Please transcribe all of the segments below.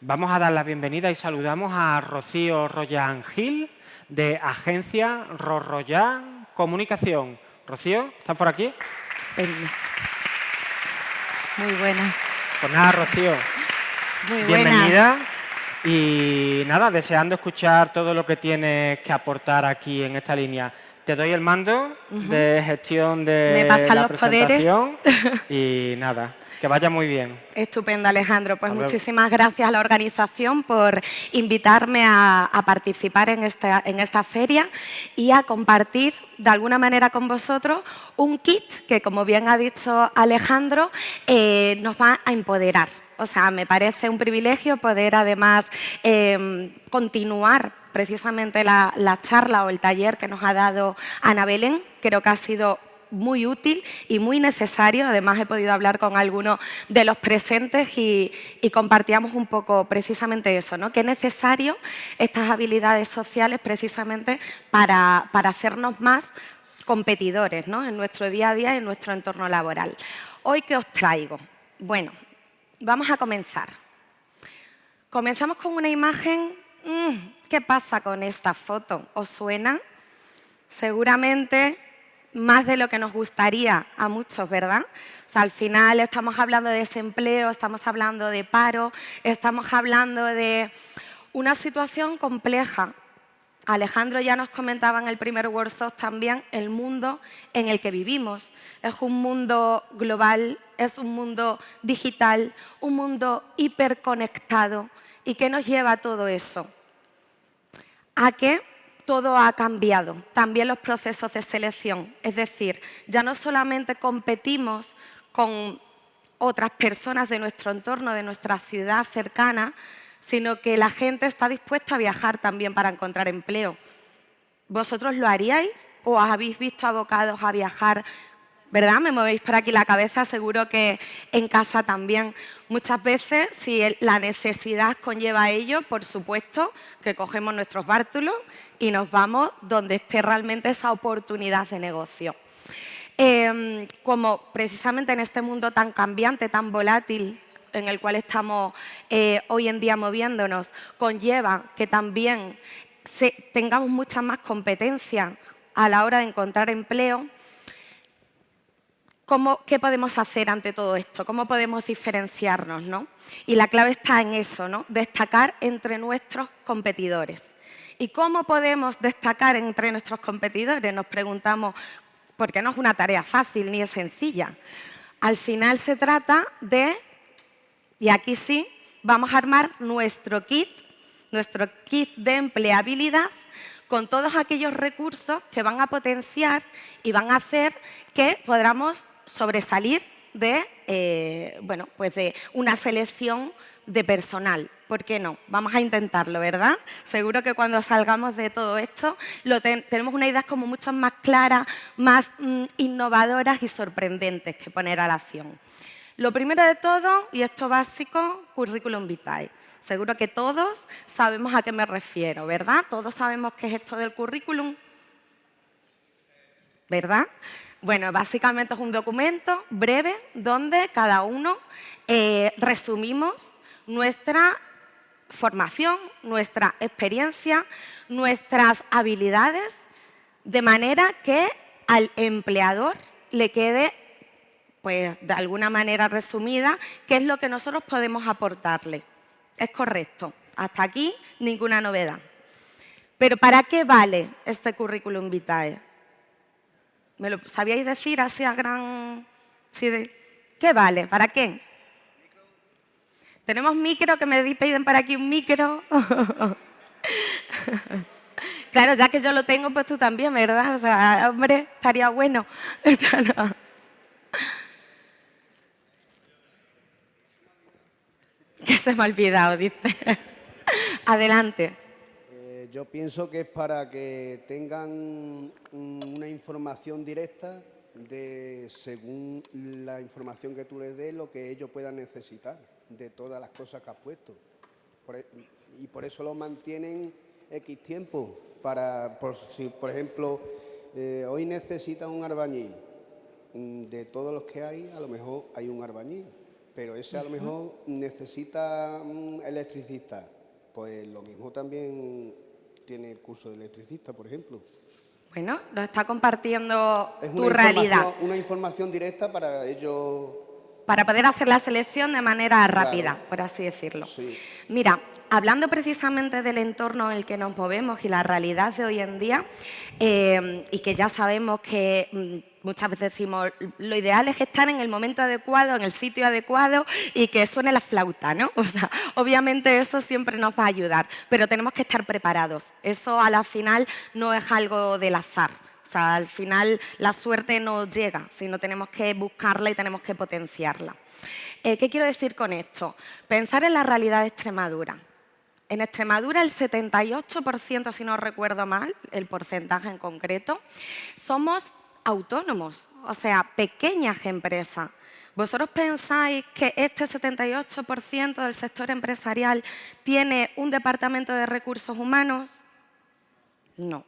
Vamos a dar la bienvenida y saludamos a Rocío Royan Gil, de Agencia Royan Comunicación. Rocío, ¿estás por aquí? Muy buenas. Pues nada, Rocío, Muy bienvenida. buenas. Y nada, deseando escuchar todo lo que tienes que aportar aquí en esta línea. Te doy el mando de gestión de Me pasan la los presentación poderes. y nada, que vaya muy bien. Estupendo, Alejandro. Pues Hasta luego. muchísimas gracias a la organización por invitarme a participar en esta feria y a compartir de alguna manera con vosotros un kit que, como bien ha dicho Alejandro, nos va a empoderar. O sea, me parece un privilegio poder además continuar precisamente la charla o el taller que nos ha dado Ana Belén. Creo que ha sido muy útil y muy necesario. Además, he podido hablar con algunos de los presentes y compartíamos un poco precisamente eso, ¿no? Que es necesario estas habilidades sociales precisamente para hacernos más competidores, ¿no? En nuestro día a día y en nuestro entorno laboral. ¿Hoy qué os traigo? Bueno, vamos a comenzar. Comenzamos con una imagen. ¿Qué pasa con esta foto? ¿Os suena? Seguramente más de lo que nos gustaría a muchos, ¿verdad? O sea, al final estamos hablando de desempleo, estamos hablando de paro, estamos hablando de una situación compleja. Alejandro ya nos comentaba en el primer workshop también el mundo en el que vivimos. Es un mundo global, es un mundo digital, un mundo hiperconectado. ¿Y qué nos lleva a todo eso? A que todo ha cambiado, también los procesos de selección. Es decir, ya no solamente competimos con otras personas de nuestro entorno, de nuestra ciudad cercana, sino que la gente está dispuesta a viajar también para encontrar empleo. ¿Vosotros lo haríais o os habéis visto abocados a viajar? ¿Verdad? Me movéis por aquí la cabeza, seguro que en casa también. Muchas veces, si la necesidad conlleva ello, por supuesto que cogemos nuestros bártulos y nos vamos donde esté realmente esa oportunidad de negocio. Como precisamente en este mundo tan cambiante, tan volátil, en el cual estamos hoy en día moviéndonos, conlleva que también tengamos mucha más competencia a la hora de encontrar empleo. ¿Qué podemos hacer ante todo esto? ¿Cómo podemos diferenciarnos, ¿no? Y la clave está en eso, ¿no? Destacar entre nuestros competidores. ¿Y cómo podemos destacar entre nuestros competidores? Nos preguntamos, porque no es una tarea fácil ni es sencilla. Al final se trata de, y aquí sí, vamos a armar nuestro kit de empleabilidad con todos aquellos recursos que van a potenciar y van a hacer que podamos sobresalir de, pues de una selección de personal. ¿Por qué no? Vamos a intentarlo, ¿verdad? Seguro que cuando salgamos de todo esto tenemos unas ideas como mucho más claras, más innovadoras y sorprendentes que poner a la acción. Lo primero de todo, y esto básico, currículum vitae. Seguro que todos sabemos a qué me refiero, ¿verdad? Todos sabemos qué es esto del currículum, ¿verdad? Bueno, básicamente es un documento breve donde cada uno resumimos nuestra formación, nuestra experiencia, nuestras habilidades, de manera que al empleador le quede, pues de alguna manera resumida, qué es lo que nosotros podemos aportarle. Es correcto. Hasta aquí ninguna novedad. Pero ¿para qué vale este currículum vitae? ¿Me lo sabíais decir así a gran...? ¿Qué vale? ¿Para qué? ¿Tenemos micro? Que me piden para aquí un micro. Claro, ya que yo lo tengo, pues tú también, ¿verdad? O sea, hombre, estaría bueno. Que se me ha olvidado, dice. Adelante. Yo pienso que es para que tengan una información directa de, según la información que tú les des, lo que ellos puedan necesitar de todas las cosas que has puesto. Y por eso lo mantienen X tiempo. Si, por ejemplo, hoy necesitan un albañil. De todos los que hay, a lo mejor hay un albañil. pero ese a lo mejor necesita electricista. Pues lo mismo también tiene el curso de electricista, por ejemplo. Bueno, nos está compartiendo Es tu realidad. Una información directa para ellos. Para poder hacer la selección de manera rápida, Claro. por así decirlo. Sí. Mira, hablando precisamente del entorno en el que nos movemos y la realidad de hoy en día, y que ya sabemos que muchas veces decimos lo ideal es estar en el momento adecuado, en el sitio adecuado y que suene la flauta, ¿no? O sea, obviamente eso siempre nos va a ayudar, pero tenemos que estar preparados. Eso a la final no es algo del azar. O sea, al final la suerte no llega, sino tenemos que buscarla y tenemos que potenciarla. ¿Qué quiero decir con esto? Pensar en la realidad de Extremadura. En Extremadura el 78%, si no recuerdo mal, el porcentaje en concreto, somos autónomos, o sea, pequeñas empresas. ¿Vosotros pensáis que este 78% del sector empresarial tiene un departamento de recursos humanos? No.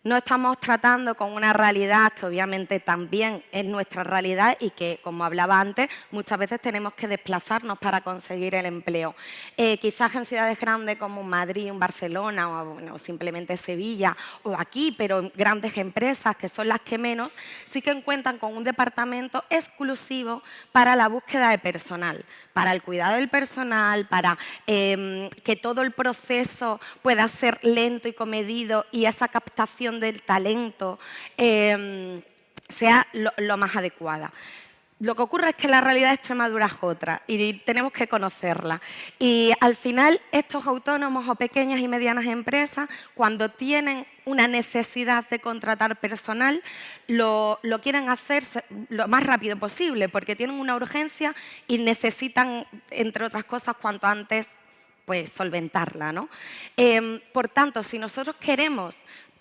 No estamos tratando con una realidad que obviamente también es nuestra realidad y que, como hablaba antes, muchas veces tenemos que desplazarnos para conseguir el empleo. Quizás en ciudades grandes como Madrid, Barcelona o bueno, simplemente Sevilla o aquí, pero en grandes empresas que son las que menos, sí que cuentan con un departamento exclusivo para la búsqueda de personal, para el cuidado del personal, para que todo el proceso pueda ser lento y comedido y esa captación del talento sea lo más adecuada. Lo que ocurre es que la realidad de Extremadura es otra y tenemos que conocerla. Y al final estos autónomos o pequeñas y medianas empresas, cuando tienen una necesidad de contratar personal, lo quieren hacer lo más rápido posible porque tienen una urgencia y necesitan, entre otras cosas, cuanto antes pues, solventarla, ¿no? Por tanto, si nosotros queremos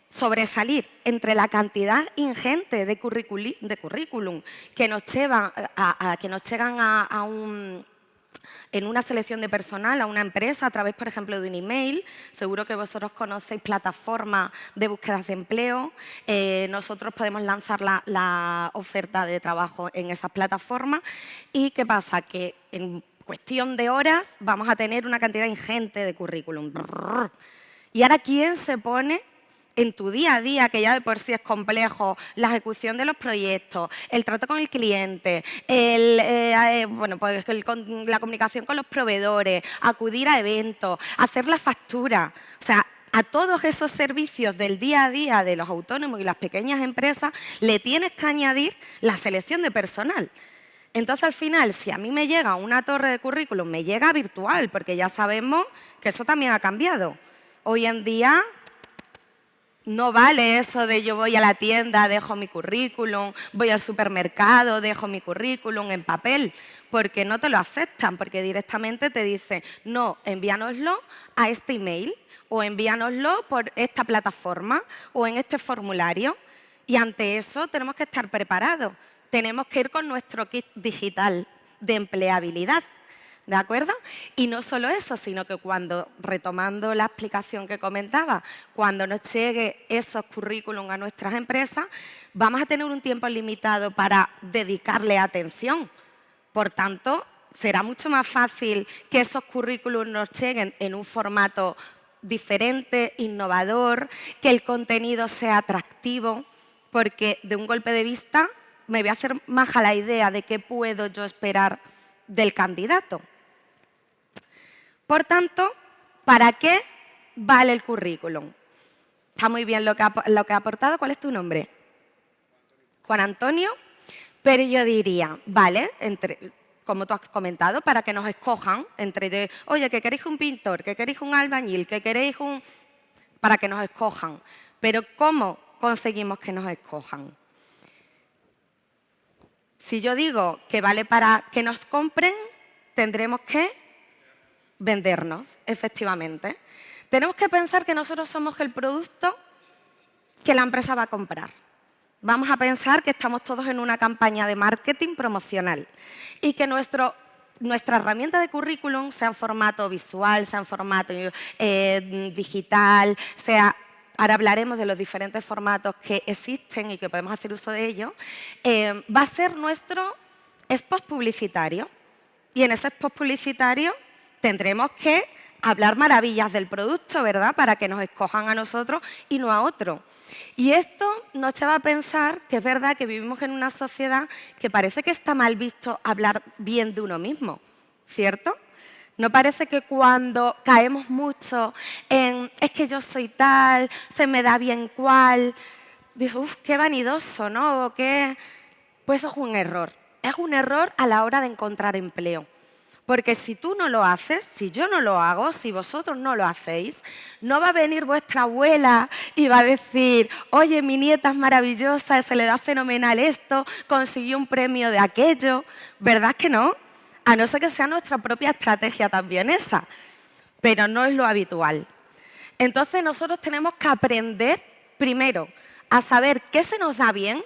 sobresalir entre la cantidad ingente de currículum que nos llevan en una selección de personal a una empresa a través, por ejemplo, de un email. Seguro que vosotros conocéis plataformas de búsquedas de empleo. Nosotros podemos lanzar la oferta de trabajo en esas plataformas. ¿Y qué pasa? Que en cuestión de horas vamos a tener una cantidad ingente de currículum. Y ahora, ¿quién se pone en tu día a día, que ya de por sí es complejo, la ejecución de los proyectos, el trato con el cliente, la comunicación con los proveedores, acudir a eventos, hacer la factura? O sea, a todos esos servicios del día a día de los autónomos y las pequeñas empresas le tienes que añadir la selección de personal. Entonces, al final, si a mí me llega una torre de currículum, me llega virtual, porque ya sabemos que eso también ha cambiado. Hoy en día no vale eso de yo voy a la tienda, dejo mi currículum, voy al supermercado, dejo mi currículum en papel, porque no te lo aceptan, porque directamente te dicen, no, envíanoslo a este email o envíanoslo por esta plataforma o en este formulario. Y ante eso tenemos que estar preparados, tenemos que ir con nuestro kit digital de empleabilidad. ¿De acuerdo? Y no solo eso, sino que cuando, retomando la explicación que comentaba, cuando nos llegue esos currículum a nuestras empresas, vamos a tener un tiempo limitado para dedicarle atención. Por tanto, será mucho más fácil que esos currículums nos lleguen en un formato diferente, innovador, que el contenido sea atractivo, porque de un golpe de vista me voy a hacer más a la idea de qué puedo yo esperar del candidato. Por tanto, ¿para qué vale el currículum? Está muy bien lo que ha aportado. ¿Cuál es tu nombre? Juan Antonio. Pero yo diría, vale, como tú has comentado, para que nos escojan oye, que queréis un pintor, que queréis un albañil, que queréis para que nos escojan. Pero ¿cómo conseguimos que nos escojan? Si yo digo que vale para que nos compren, tendremos que vendernos, efectivamente. Tenemos que pensar que nosotros somos el producto que la empresa va a comprar. Vamos a pensar que estamos todos en una campaña de marketing promocional y que nuestra herramienta de currículum, sea en formato visual, sea en formato digital, ahora hablaremos de los diferentes formatos que existen y que podemos hacer uso de ellos, va a ser nuestro spot publicitario. y en ese spot publicitario tendremos que hablar maravillas del producto, ¿verdad? Para que nos escojan a nosotros y no a otro. Y esto nos lleva a pensar que es verdad que vivimos en una sociedad que parece que está mal visto hablar bien de uno mismo, ¿cierto? ¿No parece que cuando caemos mucho en es que yo soy tal, se me da bien cual, digo, uff, qué vanidoso, ¿no? O qué... Pues eso es un error. Es un error a la hora de encontrar empleo. Porque si tú no lo haces, si yo no lo hago, si vosotros no lo hacéis, no va a venir vuestra abuela y va a decir, oye, mi nieta es maravillosa, se le da fenomenal esto, consiguió un premio de aquello. ¿Verdad que no? A no ser que sea nuestra propia estrategia también esa. Pero no es lo habitual. Entonces nosotros tenemos que aprender primero a saber qué se nos da bien.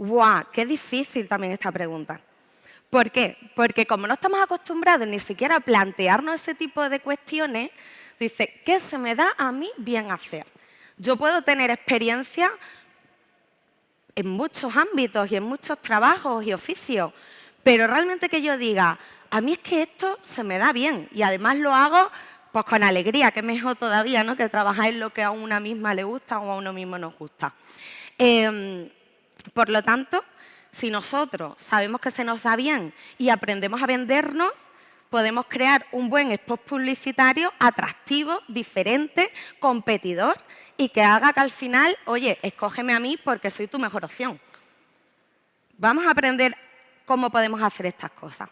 ¡Guau! ¡Qué difícil también esta pregunta! ¿Por qué? Porque como no estamos acostumbrados ni siquiera a plantearnos ese tipo de cuestiones, dice, ¿qué se me da a mí bien hacer? Yo puedo tener experiencia en muchos ámbitos y en muchos trabajos y oficios, pero realmente que yo diga, a mí es que esto se me da bien y además lo hago pues con alegría, que mejor todavía, ¿no? Que trabajar en lo que a una misma le gusta o a uno mismo nos gusta. Por lo tanto, si nosotros sabemos que se nos da bien y aprendemos a vendernos, podemos crear un buen spot publicitario atractivo, diferente, competidor y que haga que al final, oye, escógeme a mí porque soy tu mejor opción. Vamos a aprender cómo podemos hacer estas cosas.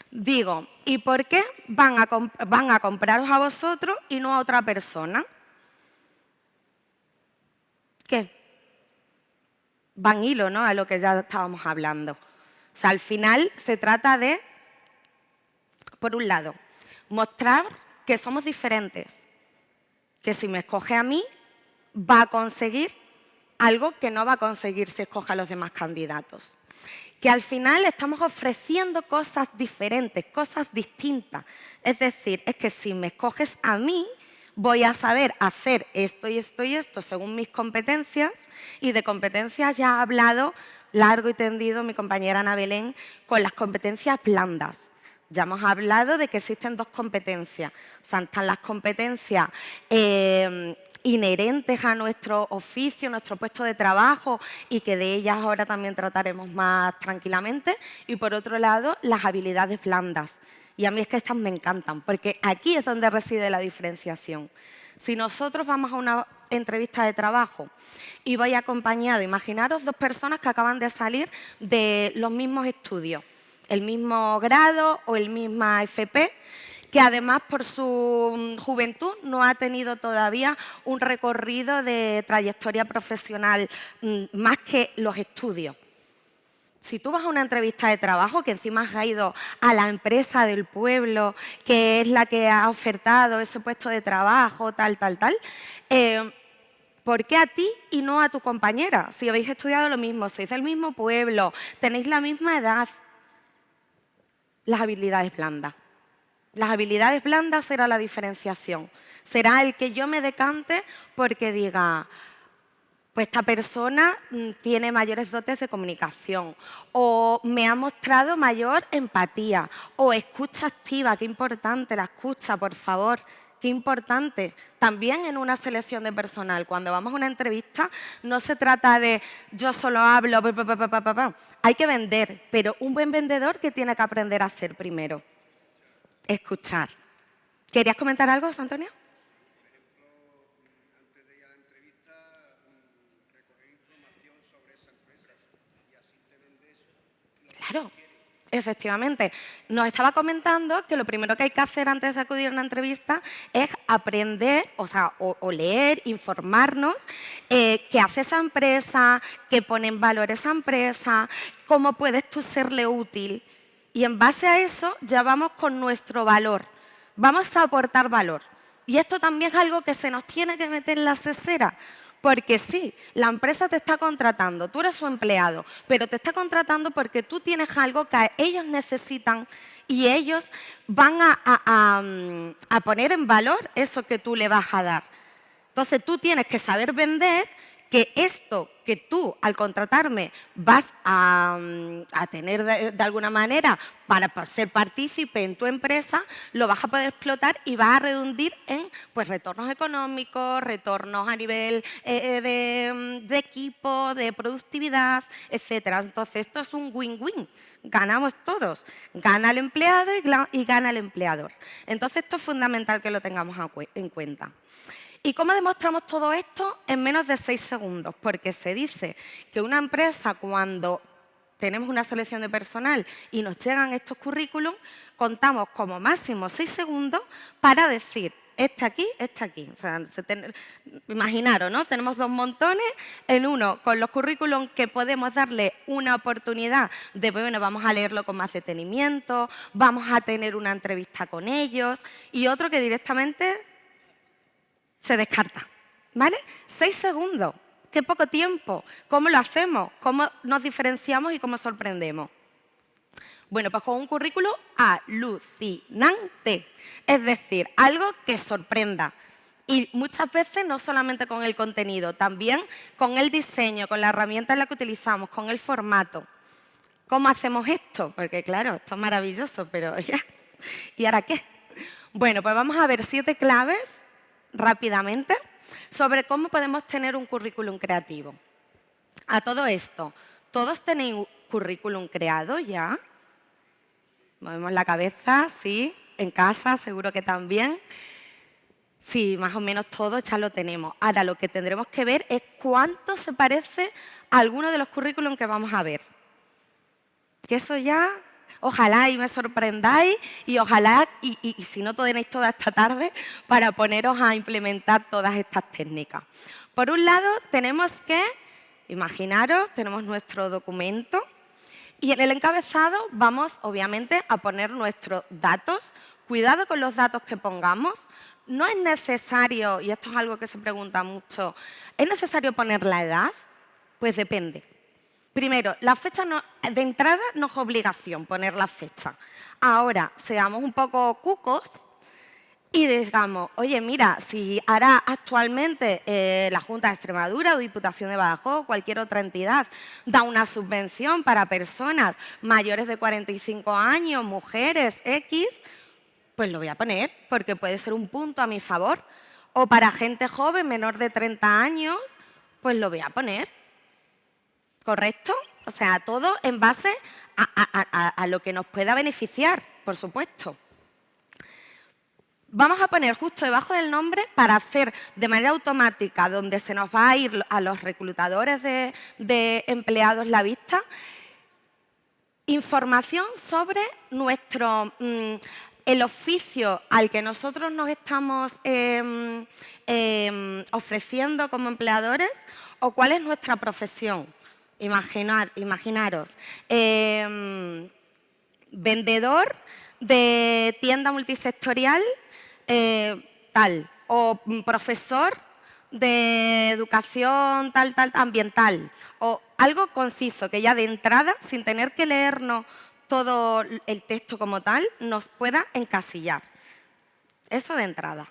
Digo, ¿y por qué van a compraros a vosotros y no a otra persona? ¿Qué? Van hilo, ¿no? A lo que ya estábamos hablando. O sea, al final se trata de, por un lado, mostrar que somos diferentes, que si me escoge a mí, va a conseguir algo que no va a conseguir si escoge a los demás candidatos. Que al final estamos ofreciendo cosas diferentes, cosas distintas. Es decir, es que si me escoges a mí, voy a saber hacer esto y esto y esto según mis competencias, y de competencias ya ha hablado largo y tendido mi compañera Ana Belén con las competencias blandas. Ya hemos hablado de que existen dos competencias. O sea, están las competencias inherentes a nuestro oficio, nuestro puesto de trabajo, y que de ellas ahora también trataremos más tranquilamente. Y por otro lado, las habilidades blandas. Y a mí es que estas me encantan, porque aquí es donde reside la diferenciación. Si nosotros vamos a una entrevista de trabajo y voy acompañado, imaginaros dos personas que acaban de salir de los mismos estudios, el mismo grado o el misma FP, que además por su juventud no ha tenido todavía un recorrido de trayectoria profesional más que los estudios. Si tú vas a una entrevista de trabajo, que encima has ido a la empresa del pueblo, que es la que ha ofertado ese puesto de trabajo, tal, ¿por qué a ti y no a tu compañera? Si habéis estudiado lo mismo, sois del mismo pueblo, tenéis la misma edad. Las habilidades blandas. Las habilidades blandas será la diferenciación. Será el que yo me decante porque diga, pues esta persona tiene mayores dotes de comunicación, o me ha mostrado mayor empatía, o escucha activa, qué importante la escucha, por favor, qué importante. También en una selección de personal, cuando vamos a una entrevista, no se trata de yo solo hablo, hay que vender, pero un buen vendedor, ¿qué tiene que aprender a hacer primero? Escuchar. ¿Querías comentar algo, Antonio? Claro, efectivamente. Nos estaba comentando que lo primero que hay que hacer antes de acudir a una entrevista es aprender, o leer, informarnos qué hace esa empresa, qué pone en valor esa empresa, cómo puedes tú serle útil. Y en base a eso ya vamos con nuestro valor. Vamos a aportar valor. Y esto también es algo que se nos tiene que meter en la cesera. Porque sí, la empresa te está contratando, tú eres su empleado, pero te está contratando porque tú tienes algo que ellos necesitan y ellos van a poner en valor eso que tú le vas a dar. Entonces tú tienes que saber vender que esto que tú, al contratarme, vas a tener de alguna manera para ser partícipe en tu empresa, lo vas a poder explotar y vas a redundir en pues, retornos económicos, retornos a nivel de equipo, de productividad, etcétera. Entonces, esto es un win-win. Ganamos todos. Gana el empleado y gana el empleador. Entonces, esto es fundamental que lo tengamos en cuenta. ¿Y cómo demostramos todo esto? En menos de 6 segundos, porque se dice que una empresa, cuando tenemos una selección de personal y nos llegan estos currículums, contamos como máximo 6 segundos para decir este aquí, este aquí. O sea, imaginaros, ¿no? Tenemos 2 montones, en uno con los currículums que podemos darle una oportunidad de, bueno, vamos a leerlo con más detenimiento, vamos a tener una entrevista con ellos, y otro que directamente se descarta, ¿vale? 6 segundos, qué poco tiempo. ¿Cómo lo hacemos? ¿Cómo nos diferenciamos y cómo sorprendemos? Bueno, pues con un currículo alucinante, es decir, algo que sorprenda. Y muchas veces no solamente con el contenido, también con el diseño, con la herramienta en la que utilizamos, con el formato. ¿Cómo hacemos esto? Porque claro, esto es maravilloso, pero ¿y ahora qué? Bueno, pues vamos a ver 7 claves rápidamente sobre cómo podemos tener un currículum creativo. A todo esto, ¿todos tenéis un currículum creado ya? Movemos la cabeza, sí. En casa, seguro que también. Sí, más o menos todos ya lo tenemos. Ahora, lo que tendremos que ver es cuánto se parece a alguno de los currículums que vamos a ver. Que eso ya... Ojalá y me sorprendáis y ojalá, y si no tenéis toda esta tarde, para poneros a implementar todas estas técnicas. Por un lado, tenemos que, imaginaros, tenemos nuestro documento y en el encabezado vamos, obviamente, a poner nuestros datos. Cuidado con los datos que pongamos. No es necesario, y esto es algo que se pregunta mucho, ¿es necesario poner la edad? Pues depende. Primero, la fecha de entrada no es obligación poner la fecha. Ahora, seamos un poco cucos y digamos, oye, mira, si ahora actualmente la Junta de Extremadura o Diputación de Badajoz o cualquier otra entidad da una subvención para personas mayores de 45 años, mujeres, X, pues lo voy a poner porque puede ser un punto a mi favor. O para gente joven, menor de 30 años, pues lo voy a poner. ¿Correcto? O sea, todo en base a lo que nos pueda beneficiar, por supuesto. Vamos a poner justo debajo del nombre para hacer de manera automática, donde se nos va a ir a los reclutadores de empleados la vista, información sobre el oficio al que nosotros nos estamos ofreciendo como empleadores o cuál es nuestra profesión. Imaginaros, vendedor de tienda multisectorial, tal, o profesor de educación tal, ambiental, o algo conciso que ya de entrada, sin tener que leernos todo el texto como tal, nos pueda encasillar. Eso de entrada.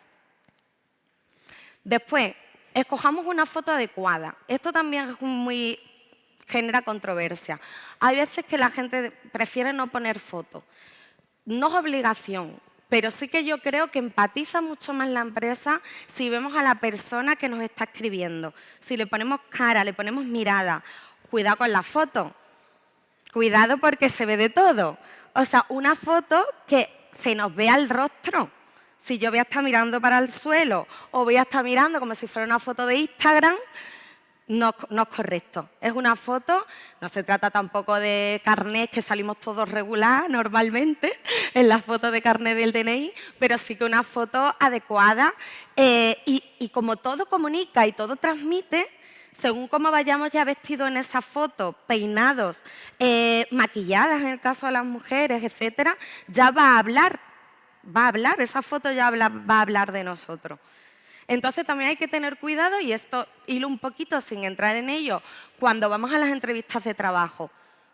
Después, escojamos una foto adecuada. Esto también es genera controversia. Hay veces que la gente prefiere no poner fotos. No es obligación, pero sí que yo creo que empatiza mucho más la empresa si vemos a la persona que nos está escribiendo. Si le ponemos cara, le ponemos mirada. Cuidado con la foto. Cuidado porque se ve de todo. O sea, una foto que se nos vea el rostro. Si yo voy a estar mirando para el suelo o voy a estar mirando como si fuera una foto de Instagram, no es correcto. Es una foto, no se trata tampoco de carnet que salimos todos regular normalmente en la foto de carnet del DNI, pero sí que una foto adecuada y como todo comunica y todo transmite, según cómo vayamos ya vestidos en esa foto, peinados, maquilladas en el caso de las mujeres, etcétera, ya va a hablar, esa foto ya va a hablar de nosotros. Entonces también hay que tener cuidado, y esto hilo un poquito sin entrar en ello, cuando vamos a las entrevistas de trabajo.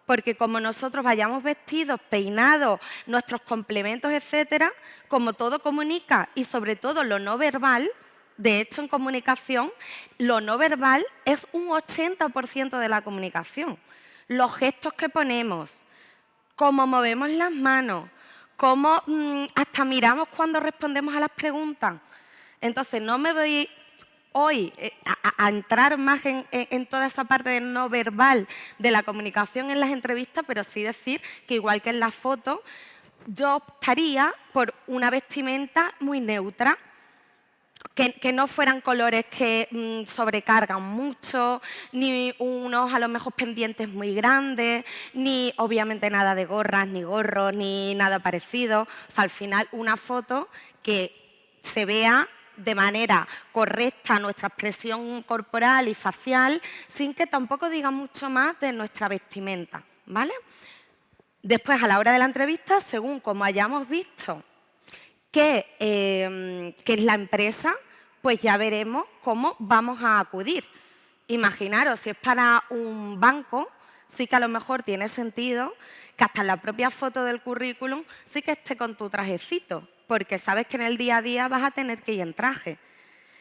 Porque como nosotros vayamos vestidos, peinados, nuestros complementos, etcétera, como todo comunica y sobre todo lo no verbal, De hecho, en comunicación, lo no verbal es un 80% de la comunicación. Los gestos que ponemos, cómo movemos las manos, cómo hasta miramos cuando respondemos a las preguntas. Entonces, no me voy hoy a entrar más en toda esa parte de no verbal de la comunicación en las entrevistas, pero sí decir que igual que en las fotos, yo optaría por una vestimenta muy neutra, que no fueran colores que sobrecargan mucho, ni unos a lo mejor pendientes muy grandes, ni obviamente nada de gorras, ni gorros, ni nada parecido. O sea, al final una foto que se vea de manera correcta nuestra expresión corporal y facial, sin que tampoco diga mucho más de nuestra vestimenta, ¿vale? Después, a la hora de la entrevista, según como hayamos visto que es la empresa, pues ya veremos cómo vamos a acudir. Imaginaros, si es para un banco, sí que a lo mejor tiene sentido que hasta en la propia foto del currículum sí que esté con tu trajecito, porque sabes que en el día a día vas a tener que ir en traje.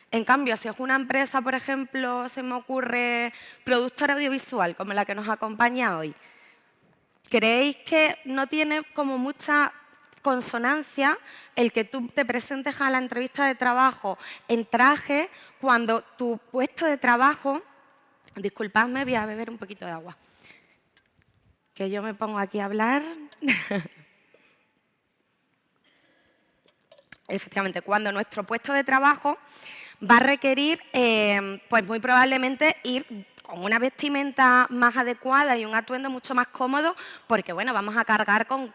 En cambio, si es una empresa, por ejemplo, se me ocurre productora audiovisual, como la que nos acompaña hoy, ¿creéis que no tiene como mucha consonancia el que tú te presentes a la entrevista de trabajo en traje cuando tu puesto de trabajo... Disculpadme, voy a beber un poquito de agua. Que yo me pongo aquí a hablar. Efectivamente, cuando nuestro puesto de trabajo va a requerir, pues muy probablemente ir con una vestimenta más adecuada y un atuendo mucho más cómodo, porque bueno, vamos a cargar con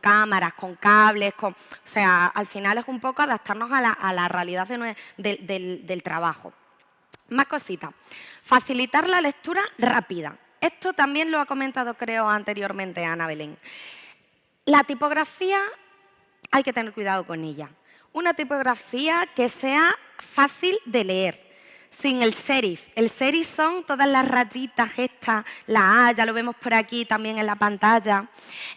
cámaras, con cables, o sea, al final es un poco adaptarnos a la realidad del trabajo. Más cositas. Facilitar la lectura rápida. Esto también lo ha comentado, creo, anteriormente Ana Belén. La tipografía hay que tener cuidado con ella. Una tipografía que sea fácil de leer, sin el serif. El serif son todas las rayitas estas, la A, ya lo vemos por aquí también en la pantalla.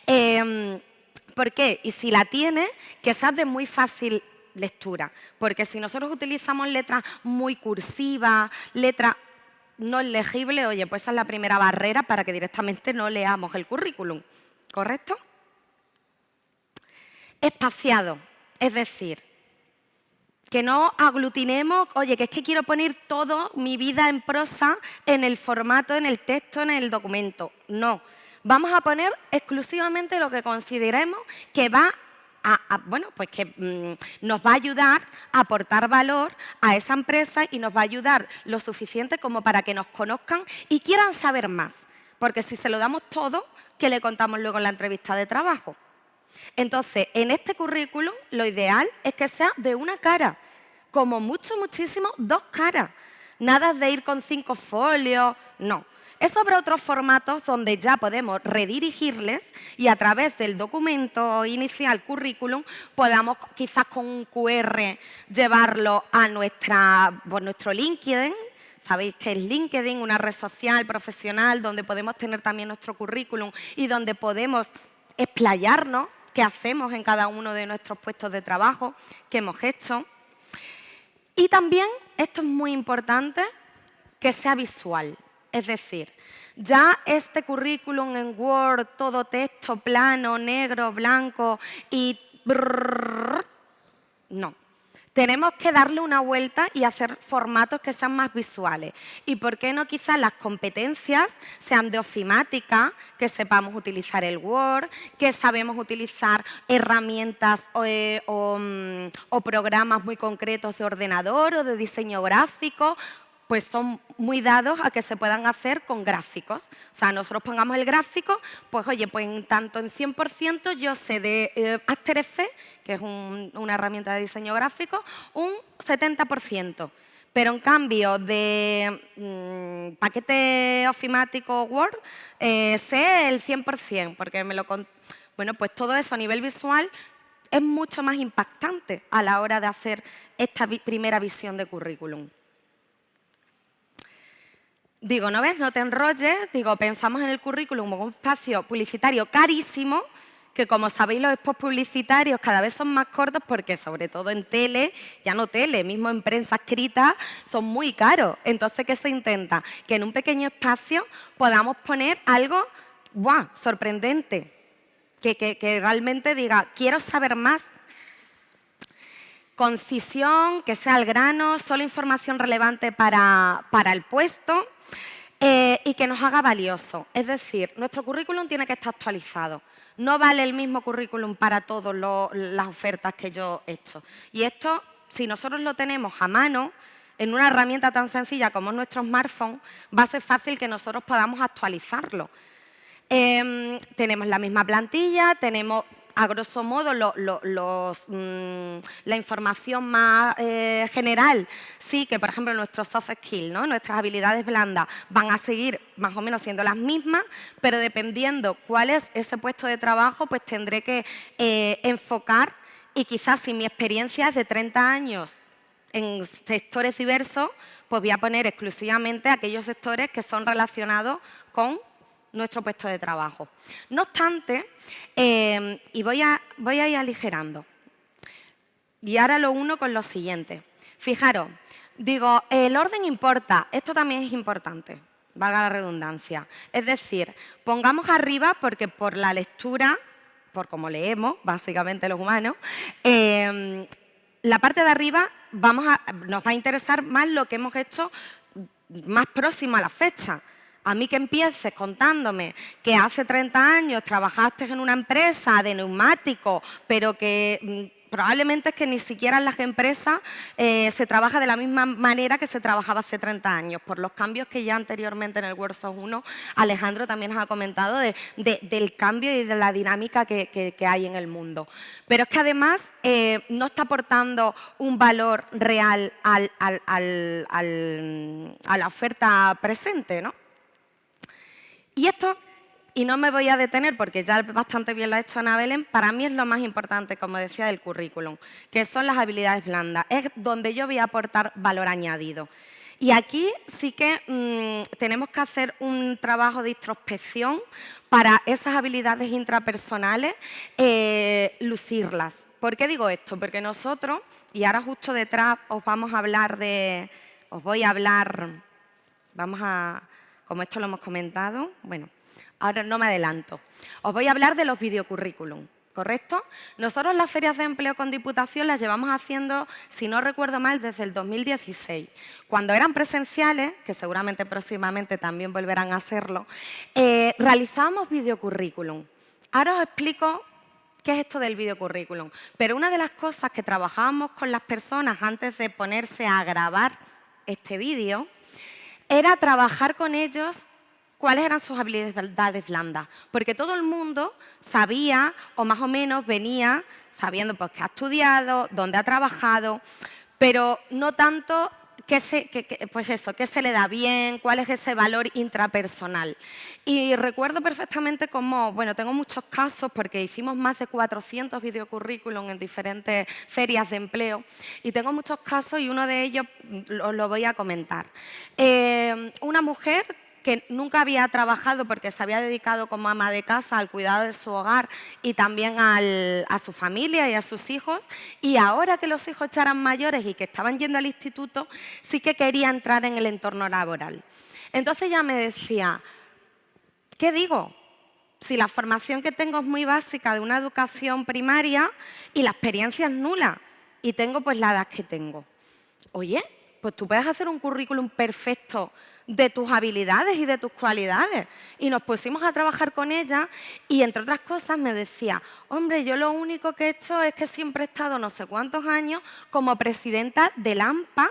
¿Por qué? Y si la tiene, que sea de muy fácil lectura, porque si nosotros utilizamos letras muy cursivas, letras no legibles, oye, pues esa es la primera barrera para que directamente no leamos el currículum, ¿correcto? Espaciado, es decir, que no aglutinemos, oye, que es que quiero poner toda mi vida en prosa en el formato, en el texto, en el documento. No, vamos a poner exclusivamente lo que consideremos que va bueno, pues que nos va a ayudar a aportar valor a esa empresa y nos va a ayudar lo suficiente como para que nos conozcan y quieran saber más. Porque si se lo damos todo, ¿qué le contamos luego en la entrevista de trabajo? Entonces, en este currículum, lo ideal es que sea de una cara, como mucho, muchísimo, 2 caras. Nada de ir con 5 folios, no. Es sobre otros formatos donde ya podemos redirigirles y a través del documento inicial, currículum, podamos quizás con un QR llevarlo a nuestro LinkedIn. Sabéis que es LinkedIn, una red social profesional donde podemos tener también nuestro currículum y donde podemos explayarnos qué hacemos en cada uno de nuestros puestos de trabajo que hemos hecho. Y también, esto es muy importante, que sea visual. Es decir, ya este currículum en Word, todo texto, plano, negro, blanco y... no. Tenemos que darle una vuelta y hacer formatos que sean más visuales. ¿Y por qué no quizás las competencias sean de ofimática, que sepamos utilizar el Word, que sabemos utilizar herramientas o programas muy concretos de ordenador o de diseño gráfico? Pues son muy dados a que se puedan hacer con gráficos. O sea, nosotros pongamos el gráfico, pues oye, pues tanto en 100% yo sé de After Effects, que es una herramienta de diseño gráfico, un 70%. Pero en cambio de paquete ofimático Word, sé el 100%, porque bueno, pues todo eso a nivel visual es mucho más impactante a la hora de hacer esta primera visión de currículum. Digo, ¿no ves? No te enrolles. Digo, pensamos en el currículum como un espacio publicitario carísimo que como sabéis los spots publicitarios cada vez son más cortos porque sobre todo en tele, ya no tele, mismo en prensa escrita, son muy caros. Entonces, ¿qué se intenta? Que en un pequeño espacio podamos poner algo ¡guau!, sorprendente, que realmente diga, quiero saber más. Concisión, que sea al grano, solo información relevante para el puesto y que nos haga valioso. Es decir, nuestro currículum tiene que estar actualizado. No vale el mismo currículum para todas las ofertas que yo he hecho. Y esto, si nosotros lo tenemos a mano, en una herramienta tan sencilla como es nuestro smartphone, va a ser fácil que nosotros podamos actualizarlo. Tenemos la misma plantilla, tenemos a grosso modo la información más general. Sí que, por ejemplo, nuestros soft skills, ¿no?, nuestras habilidades blandas van a seguir más o menos siendo las mismas, pero dependiendo cuál es ese puesto de trabajo, pues tendré que enfocar y quizás si mi experiencia es de 30 años en sectores diversos, pues voy a poner exclusivamente aquellos sectores que son relacionados con nuestro puesto de trabajo. No obstante, y voy a ir aligerando, y ahora lo uno con lo siguiente. Fijaros, digo, el orden importa, esto también es importante, valga la redundancia. Es decir, pongamos arriba, porque por la lectura, por cómo leemos, básicamente los humanos, la parte de arriba nos va a interesar más lo que hemos hecho más próximo a la fecha. A mí que empieces contándome que hace 30 años trabajaste en una empresa de neumáticos, pero que probablemente es que ni siquiera en las empresas se trabaja de la misma manera que se trabajaba hace 30 años, por los cambios que ya anteriormente en el Workshop 1 Alejandro también nos ha comentado del cambio y de la dinámica que hay en el mundo. Pero es que además no está aportando un valor real a la oferta presente, ¿no? Y esto, y no me voy a detener porque ya bastante bien lo ha hecho Ana Belén, para mí es lo más importante, como decía, del currículum, que son las habilidades blandas. Es donde yo voy a aportar valor añadido. Y aquí sí que tenemos que hacer un trabajo de introspección para esas habilidades intrapersonales, lucirlas. ¿Por qué digo esto? Porque nosotros, y ahora justo detrás como esto lo hemos comentado, bueno, ahora no me adelanto. Os voy a hablar de los videocurrículum, ¿correcto? Nosotros las ferias de empleo con Diputación las llevamos haciendo, si no recuerdo mal, desde el 2016. Cuando eran presenciales, que seguramente próximamente también volverán a hacerlo, realizábamos videocurrículum. Ahora os explico qué es esto del videocurrículum. Pero una de las cosas que trabajábamos con las personas antes de ponerse a grabar este vídeo era trabajar con ellos cuáles eran sus habilidades blandas. Porque todo el mundo sabía, o más o menos venía sabiendo pues, qué ha estudiado, dónde ha trabajado, pero no tanto qué se le da bien, cuál es ese valor intrapersonal. Y recuerdo perfectamente cómo, bueno, tengo muchos casos porque hicimos más de 400 videocurrículum en diferentes ferias de empleo y tengo muchos casos y uno de ellos os lo voy a comentar. Una mujer que nunca había trabajado porque se había dedicado como ama de casa al cuidado de su hogar y también a su familia y a sus hijos, y ahora que los hijos ya eran mayores y que estaban yendo al instituto, sí que quería entrar en el entorno laboral. Entonces ella me decía, ¿qué digo? Si la formación que tengo es muy básica de una educación primaria y la experiencia es nula y tengo pues la edad que tengo. Oye, pues tú puedes hacer un currículum perfecto de tus habilidades y de tus cualidades. Y nos pusimos a trabajar con ella y, entre otras cosas, me decía, hombre, yo lo único que he hecho es que siempre he estado no sé cuántos años como presidenta del AMPA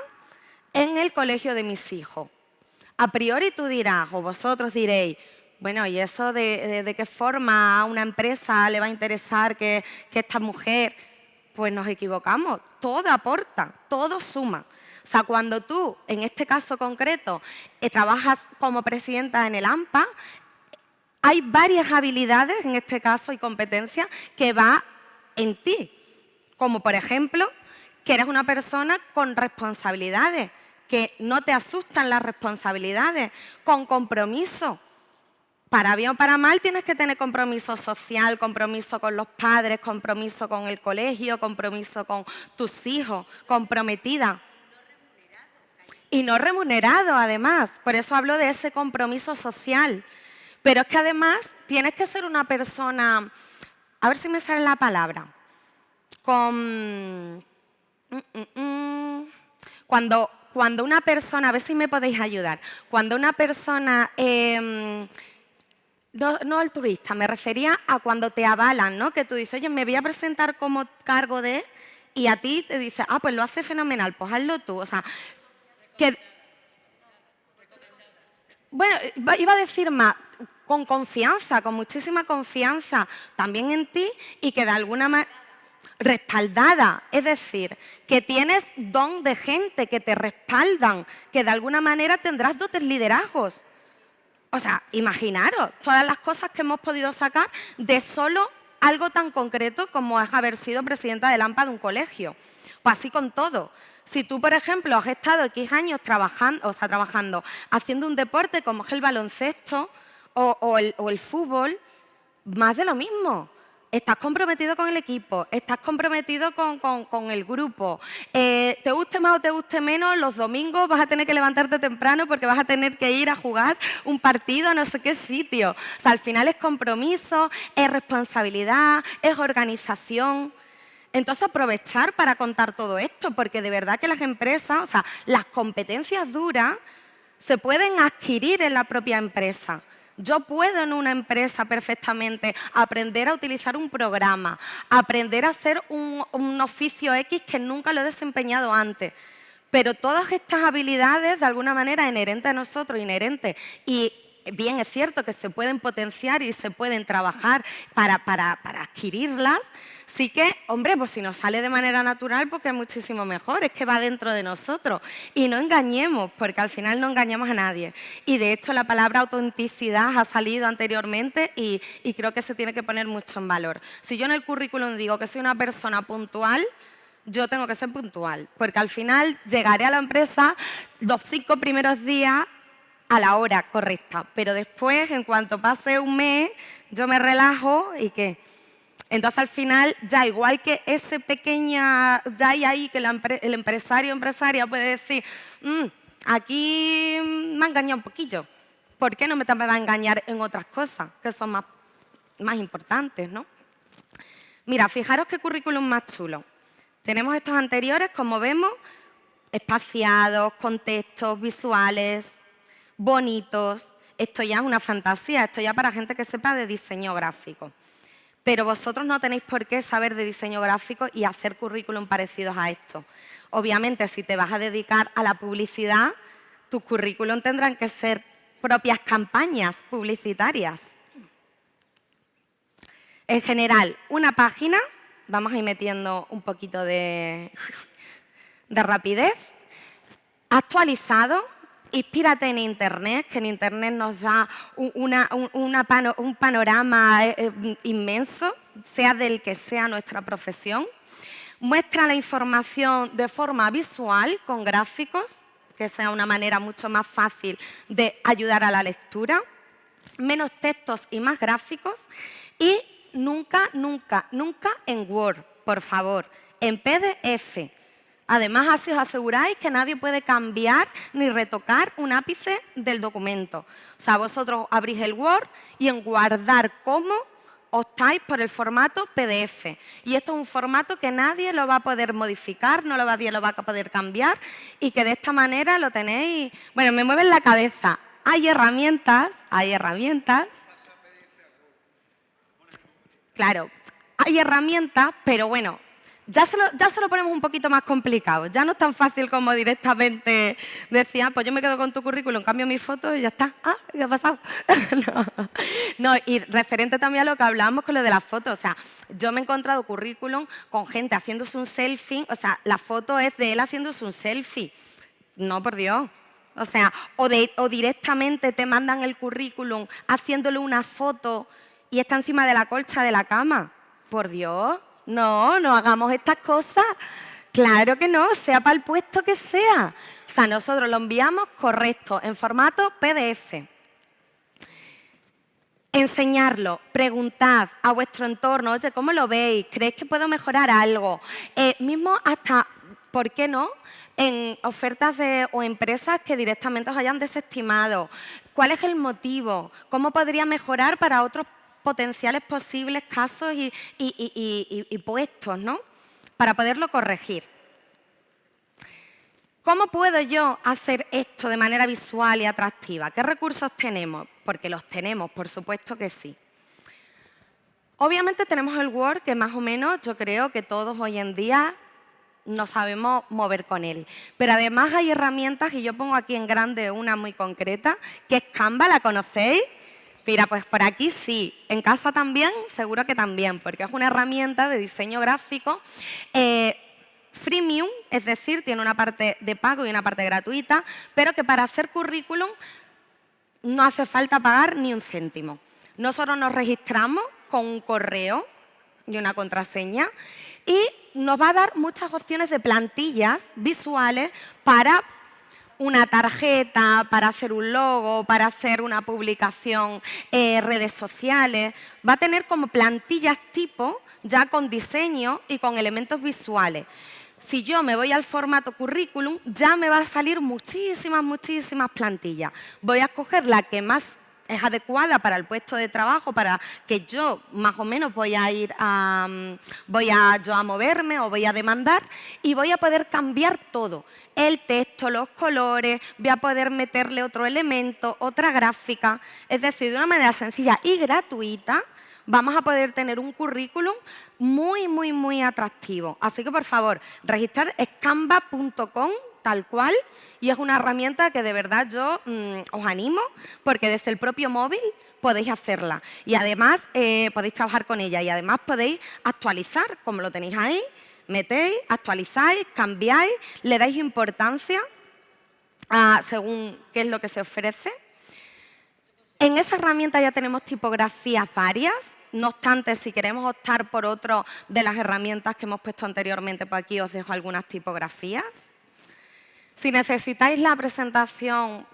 en el colegio de mis hijos. A priori tú dirás, o vosotros diréis, bueno, ¿y eso de qué forma a una empresa le va a interesar que esta mujer? Pues nos equivocamos, todo aporta, todo suma. O sea, cuando tú, en este caso concreto, trabajas como presidenta en el AMPA, hay varias habilidades, en este caso, y competencias que va en ti. Como, por ejemplo, que eres una persona con responsabilidades, que no te asustan las responsabilidades, con compromiso. para bien o para mal, tienes que tener compromiso social, compromiso con los padres, compromiso con el colegio, compromiso con tus hijos, comprometida. Y no remunerado, además. Por eso hablo de ese compromiso social. Pero es que además tienes que ser una persona, a ver si me sale la palabra, Cuando una persona, a ver si me podéis ayudar, cuando una persona, no altruista, me refería a cuando te avalan, ¿no? Que tú dices, oye, me voy a presentar como cargo de, y a ti te dice, ah, pues lo haces fenomenal, pues hazlo tú. O sea, que, bueno, iba a decir más, con confianza, con muchísima confianza también en ti y que de alguna manera respaldada, es decir, que tienes don de gente, que te respaldan, que de alguna manera tendrás dotes liderazgos. O sea, imaginaros todas las cosas que hemos podido sacar de solo algo tan concreto como es haber sido presidenta del AMPA de un colegio. Pues así con todo. Si tú, por ejemplo, has estado X años trabajando, haciendo un deporte como es el baloncesto o el fútbol, más de lo mismo. Estás comprometido con el equipo, estás comprometido con el grupo. Te guste más o te guste menos, los domingos vas a tener que levantarte temprano porque vas a tener que ir a jugar un partido a no sé qué sitio. O sea, al final es compromiso, es responsabilidad, es organización. Entonces, aprovechar para contar todo esto, porque de verdad que las empresas, o sea, las competencias duras se pueden adquirir en la propia empresa. Yo puedo en una empresa perfectamente aprender a utilizar un programa, aprender a hacer un oficio X que nunca lo he desempeñado antes. Pero todas estas habilidades, de alguna manera, inherentes a nosotros, y bien es cierto que se pueden potenciar y se pueden trabajar para adquirirlas, sí que, hombre, pues si nos sale de manera natural, porque es muchísimo mejor, es que va dentro de nosotros. Y no engañemos, porque al final no engañamos a nadie. Y de hecho la palabra autenticidad ha salido anteriormente y creo que se tiene que poner mucho en valor. Si yo en el currículum digo que soy una persona puntual, yo tengo que ser puntual, porque al final llegaré a la empresa los 5 primeros días a la hora correcta, pero después, en cuanto pase un mes, yo me relajo y ¿qué? Entonces, al final, ya igual que ese pequeña, ya hay ahí que el empresario o empresaria puede decir, aquí me ha engañado un poquillo, ¿por qué no me va a engañar en otras cosas que son más importantes, ¿no? Mira, fijaros qué currículum más chulo. Tenemos estos anteriores, como vemos, espaciados, contextos, visuales, bonitos. Esto ya es una fantasía, esto ya para gente que sepa de diseño gráfico. Pero vosotros no tenéis por qué saber de diseño gráfico y hacer currículum parecidos a esto. Obviamente, si te vas a dedicar a la publicidad, tus currículum tendrán que ser propias campañas publicitarias. En general, una página, vamos a ir metiendo un poquito de rapidez, actualizado. Inspírate en Internet, que en Internet nos da un panorama inmenso, sea del que sea nuestra profesión. Muestra la información de forma visual, con gráficos, que sea una manera mucho más fácil de ayudar a la lectura. Menos textos y más gráficos. Y nunca, nunca, nunca en Word, por favor, en PDF. Además, así os aseguráis que nadie puede cambiar ni retocar un ápice del documento. O sea, vosotros abrís el Word y en guardar como optáis por el formato PDF. Y esto es un formato que nadie lo va a poder modificar, nadie lo va a poder cambiar y que de esta manera lo tenéis... Bueno, me mueven la cabeza. Hay herramientas. Claro, hay herramientas, pero bueno... Ya se lo ponemos un poquito más complicado. Ya no es tan fácil como directamente decir, pues yo me quedo con tu currículum, cambio mi foto y ya está. Ah, ¿qué ha pasado? No, y referente también a lo que hablábamos con lo de las fotos. O sea, yo me he encontrado currículum con gente haciéndose un selfie. O sea, la foto es de él haciéndose un selfie. No, por Dios. O sea, o directamente te mandan el currículum haciéndole una foto y está encima de la colcha de la cama. Por Dios. No hagamos estas cosas. Claro que no, sea para el puesto que sea. O sea, nosotros lo enviamos correcto, en formato PDF. Enseñarlo, preguntad a vuestro entorno, oye, ¿cómo lo veis? ¿Creéis que puedo mejorar algo? Mismo hasta, ¿por qué no?, en ofertas o empresas que directamente os hayan desestimado. ¿Cuál es el motivo? ¿Cómo podría mejorar para otros potenciales posibles casos y puestos, ¿no?, para poderlo corregir? ¿Cómo puedo yo hacer esto de manera visual y atractiva? ¿Qué recursos tenemos? Porque los tenemos, por supuesto que sí. Obviamente tenemos el Word, que más o menos yo creo que todos hoy en día nos sabemos mover con él. Pero además hay herramientas, y yo pongo aquí en grande una muy concreta, que es Canva, ¿la conocéis? Mira, pues por aquí sí. En casa también, seguro que también, porque es una herramienta de diseño gráfico freemium, es decir, tiene una parte de pago y una parte gratuita, pero que para hacer currículum no hace falta pagar ni un céntimo. Nosotros nos registramos con un correo y una contraseña y nos va a dar muchas opciones de plantillas visuales para una tarjeta, para hacer un logo, para hacer una publicación, redes sociales. Va a tener como plantillas tipo, ya con diseño y con elementos visuales. Si yo me voy al formato currículum, ya me va a salir muchísimas plantillas. Voy a escoger la que más es adecuada para el puesto de trabajo, para que yo más o menos voy a moverme o voy a demandar, y voy a poder cambiar todo. El texto, los colores, voy a poder meterle otro elemento, otra gráfica. Es decir, de una manera sencilla y gratuita, vamos a poder tener un currículum muy atractivo. Así que, por favor, registrar es canva.com, tal cual, y es una herramienta que de verdad yo os animo, porque desde el propio móvil podéis hacerla. Y además podéis trabajar con ella, y además podéis actualizar, como lo tenéis ahí, metéis, actualizáis, cambiáis, le dais importancia según qué es lo que se ofrece. En esa herramienta ya tenemos tipografías varias. No obstante, si queremos optar por otra de las herramientas que hemos puesto anteriormente, por aquí os dejo algunas tipografías. Si necesitáis la presentación,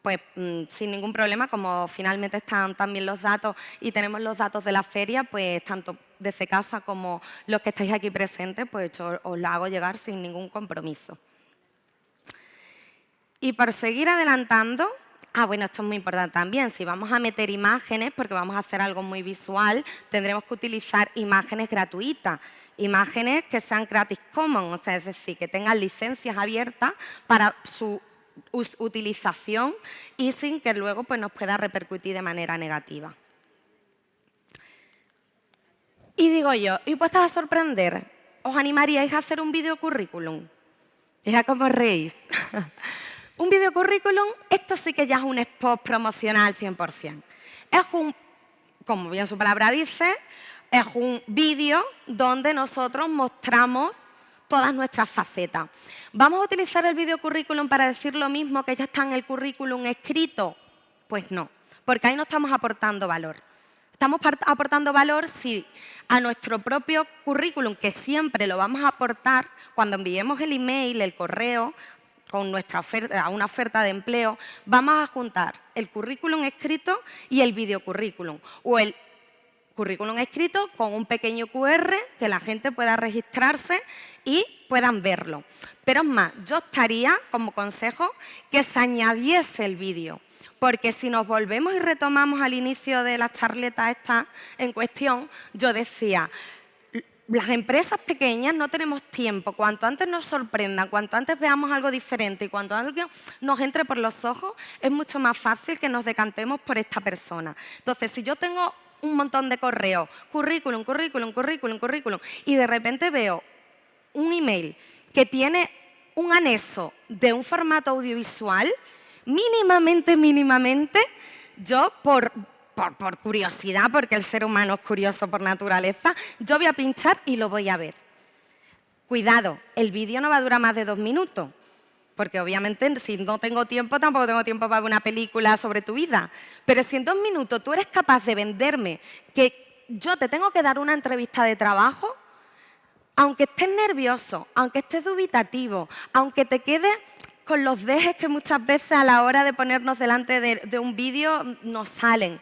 pues sin ningún problema, como finalmente están también los datos y tenemos los datos de la feria, pues tanto desde casa como los que estáis aquí presentes, pues yo os la hago llegar sin ningún compromiso. Y por seguir adelantando, bueno, esto es muy importante también. Si vamos a meter imágenes, porque vamos a hacer algo muy visual, tendremos que utilizar imágenes gratuitas, imágenes que sean Creative Commons, o sea, es decir, que tengan licencias abiertas para su utilización y sin que luego pues, nos pueda repercutir de manera negativa. Y digo yo, ¿y puestos a sorprender? ¿Os animaríais a hacer un video currículum? Mira cómo reís. Un video currículum, esto sí que ya es un spot promocional 100%. Es como bien su palabra dice, es un vídeo donde nosotros mostramos todas nuestras facetas. ¿Vamos a utilizar el video currículum para decir lo mismo que ya está en el currículum escrito? Pues no, porque ahí no estamos aportando valor. Estamos aportando valor si a nuestro propio currículum, que siempre lo vamos a aportar cuando enviemos el email, el correo, con nuestra oferta, una oferta de empleo, vamos a juntar el currículum escrito y el videocurrículum, o el currículum escrito con un pequeño QR que la gente pueda registrarse y puedan verlo. Pero es más, yo estaría como consejo que se añadiese el vídeo, porque si nos volvemos y retomamos al inicio de la charleta esta en cuestión, yo decía, las empresas pequeñas no tenemos tiempo. Cuanto antes nos sorprendan, cuanto antes veamos algo diferente y cuanto antes nos entre por los ojos, es mucho más fácil que nos decantemos por esta persona. Entonces, si yo tengo un montón de correos, currículum, y de repente veo un email que tiene un anexo de un formato audiovisual, mínimamente, yo por curiosidad, porque el ser humano es curioso por naturaleza, yo voy a pinchar y lo voy a ver. Cuidado, el vídeo no va a durar más de 2 minutos, porque obviamente si no tengo tiempo, tampoco tengo tiempo para ver una película sobre tu vida. Pero si en 2 minutos tú eres capaz de venderme que yo te tengo que dar una entrevista de trabajo, aunque estés nervioso, aunque estés dubitativo, aunque te quedes con los dejes que muchas veces a la hora de ponernos delante de un vídeo nos salen.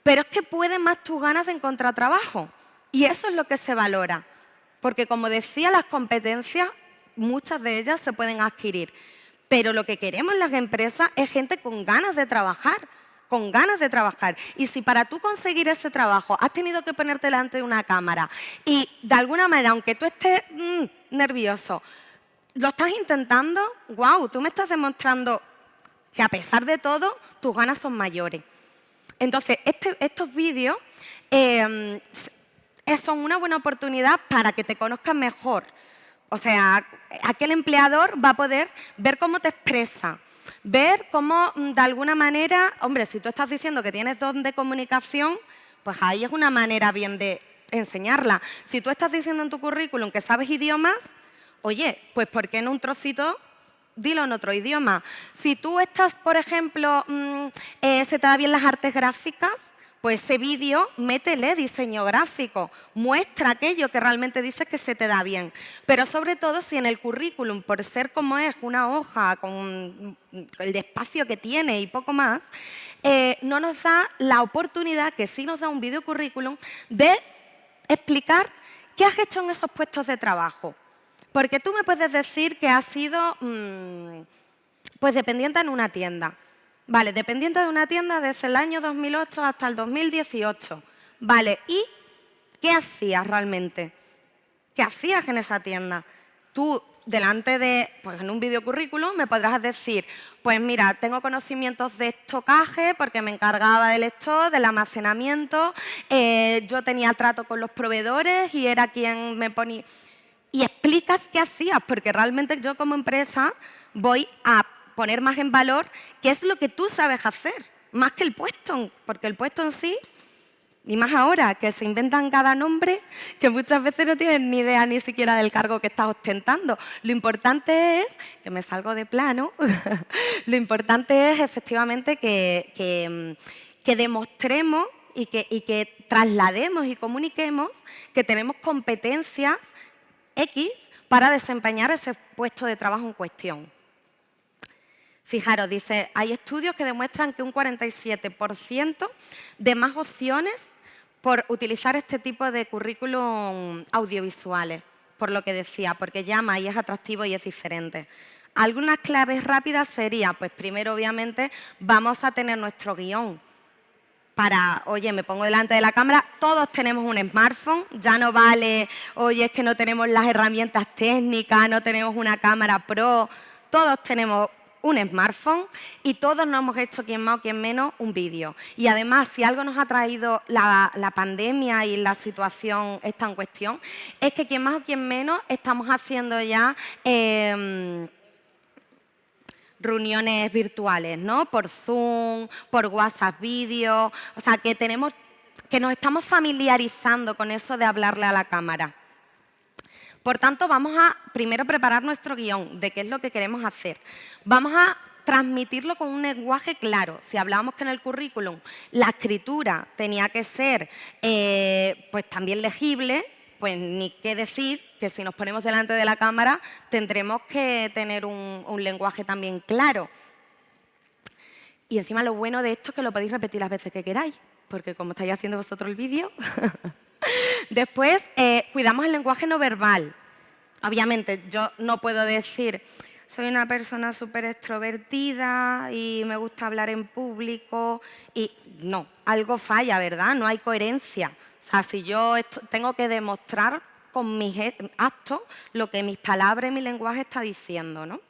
pero es que pueden más tus ganas de encontrar trabajo. Y eso es lo que se valora. Porque, como decía, las competencias, muchas de ellas se pueden adquirir. Pero lo que queremos en las empresas es gente con ganas de trabajar, con ganas de trabajar. Y si para tú conseguir ese trabajo has tenido que ponerte delante de una cámara y, de alguna manera, aunque tú estés nervioso, lo estás intentando, ¡guau! Tú me estás demostrando que, a pesar de todo, tus ganas son mayores. Entonces, estos vídeos son una buena oportunidad para que te conozcan mejor. O sea, aquel empleador va a poder ver cómo te expresa, ver cómo, de alguna manera, hombre, si tú estás diciendo que tienes don de comunicación, pues ahí es una manera bien de enseñarla. Si tú estás diciendo en tu currículum que sabes idiomas, oye, pues ¿por qué no un trocito? Dilo en otro idioma. Si tú estás, por ejemplo, se te da bien las artes gráficas, pues ese vídeo, métele diseño gráfico, muestra aquello que realmente dices que se te da bien. Pero sobre todo, si en el currículum, por ser como es una hoja con el espacio que tiene y poco más, no nos da la oportunidad, que sí nos da un video currículum, de explicar qué has hecho en esos puestos de trabajo. Porque tú me puedes decir que has sido pues dependiente en una tienda. Vale, dependiente de una tienda desde el año 2008 hasta el 2018. Vale, ¿y qué hacías realmente? ¿Qué hacías en esa tienda? Tú, delante de, pues en un videocurrículum, me podrás decir, pues mira, tengo conocimientos de estocaje porque me encargaba del stock, del almacenamiento, yo tenía trato con los proveedores y era quien me ponía... Y explicas qué hacías, porque realmente yo como empresa voy a poner más en valor qué es lo que tú sabes hacer, más que el puesto, porque el puesto en sí, y más ahora, que se inventan cada nombre, que muchas veces no tienen ni idea ni siquiera del cargo que estás ostentando. Lo importante es, que me salgo de plano, lo importante es efectivamente que demostremos y que traslademos y comuniquemos que tenemos competencias X para desempeñar ese puesto de trabajo en cuestión. Fijaros, dice, hay estudios que demuestran que un 47% de más opciones por utilizar este tipo de currículum audiovisuales, por lo que decía, porque llama y es atractivo y es diferente. Algunas claves rápidas serían, pues primero obviamente vamos a tener nuestro guión. Para, oye, me pongo delante de la cámara, todos tenemos un smartphone, ya no vale, oye, es que no tenemos las herramientas técnicas, no tenemos una cámara pro, todos tenemos un smartphone y todos nos hemos hecho, quien más o quien menos, un vídeo. Y además, si algo nos ha traído la pandemia y la situación esta en cuestión, es que quien más o quien menos estamos haciendo ya reuniones virtuales, ¿no? Por Zoom, por WhatsApp vídeo, o sea, que nos estamos familiarizando con eso de hablarle a la cámara. Por tanto, vamos a primero preparar nuestro guión de qué es lo que queremos hacer. Vamos a transmitirlo con un lenguaje claro. Si hablábamos que en el currículum la escritura tenía que ser pues también legible, pues ni qué decir que si nos ponemos delante de la cámara tendremos que tener un lenguaje también claro. Y encima lo bueno de esto es que lo podéis repetir las veces que queráis, porque como estáis haciendo vosotros el vídeo... Después, cuidamos el lenguaje no verbal. Obviamente, yo no puedo decir, soy una persona súper extrovertida y me gusta hablar en público. Y no, algo falla, ¿verdad? No hay coherencia. O sea, si yo tengo que demostrar con mis actos lo que mis palabras y mi lenguaje está diciendo, ¿no?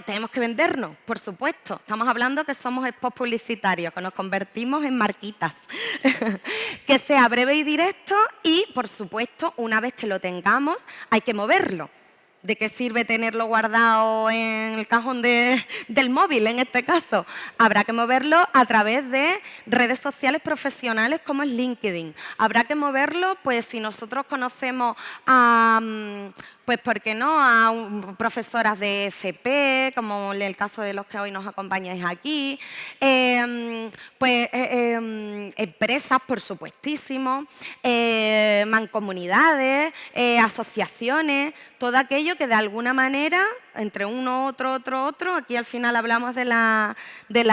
Tenemos que vendernos, por supuesto. Estamos hablando que somos spots publicitarios, que nos convertimos en marquitas. Que sea breve y directo y, por supuesto, una vez que lo tengamos, hay que moverlo. ¿De qué sirve tenerlo guardado en el cajón del móvil, en este caso? Habrá que moverlo a través de redes sociales profesionales como es LinkedIn. Habrá que moverlo, pues, si nosotros conocemos a... pues, ¿por qué no?, a profesoras de FP, como en el caso de los que hoy nos acompañáis aquí, empresas, por supuestísimo, mancomunidades, asociaciones, todo aquello que de alguna manera entre uno, otro. Aquí al final hablamos de la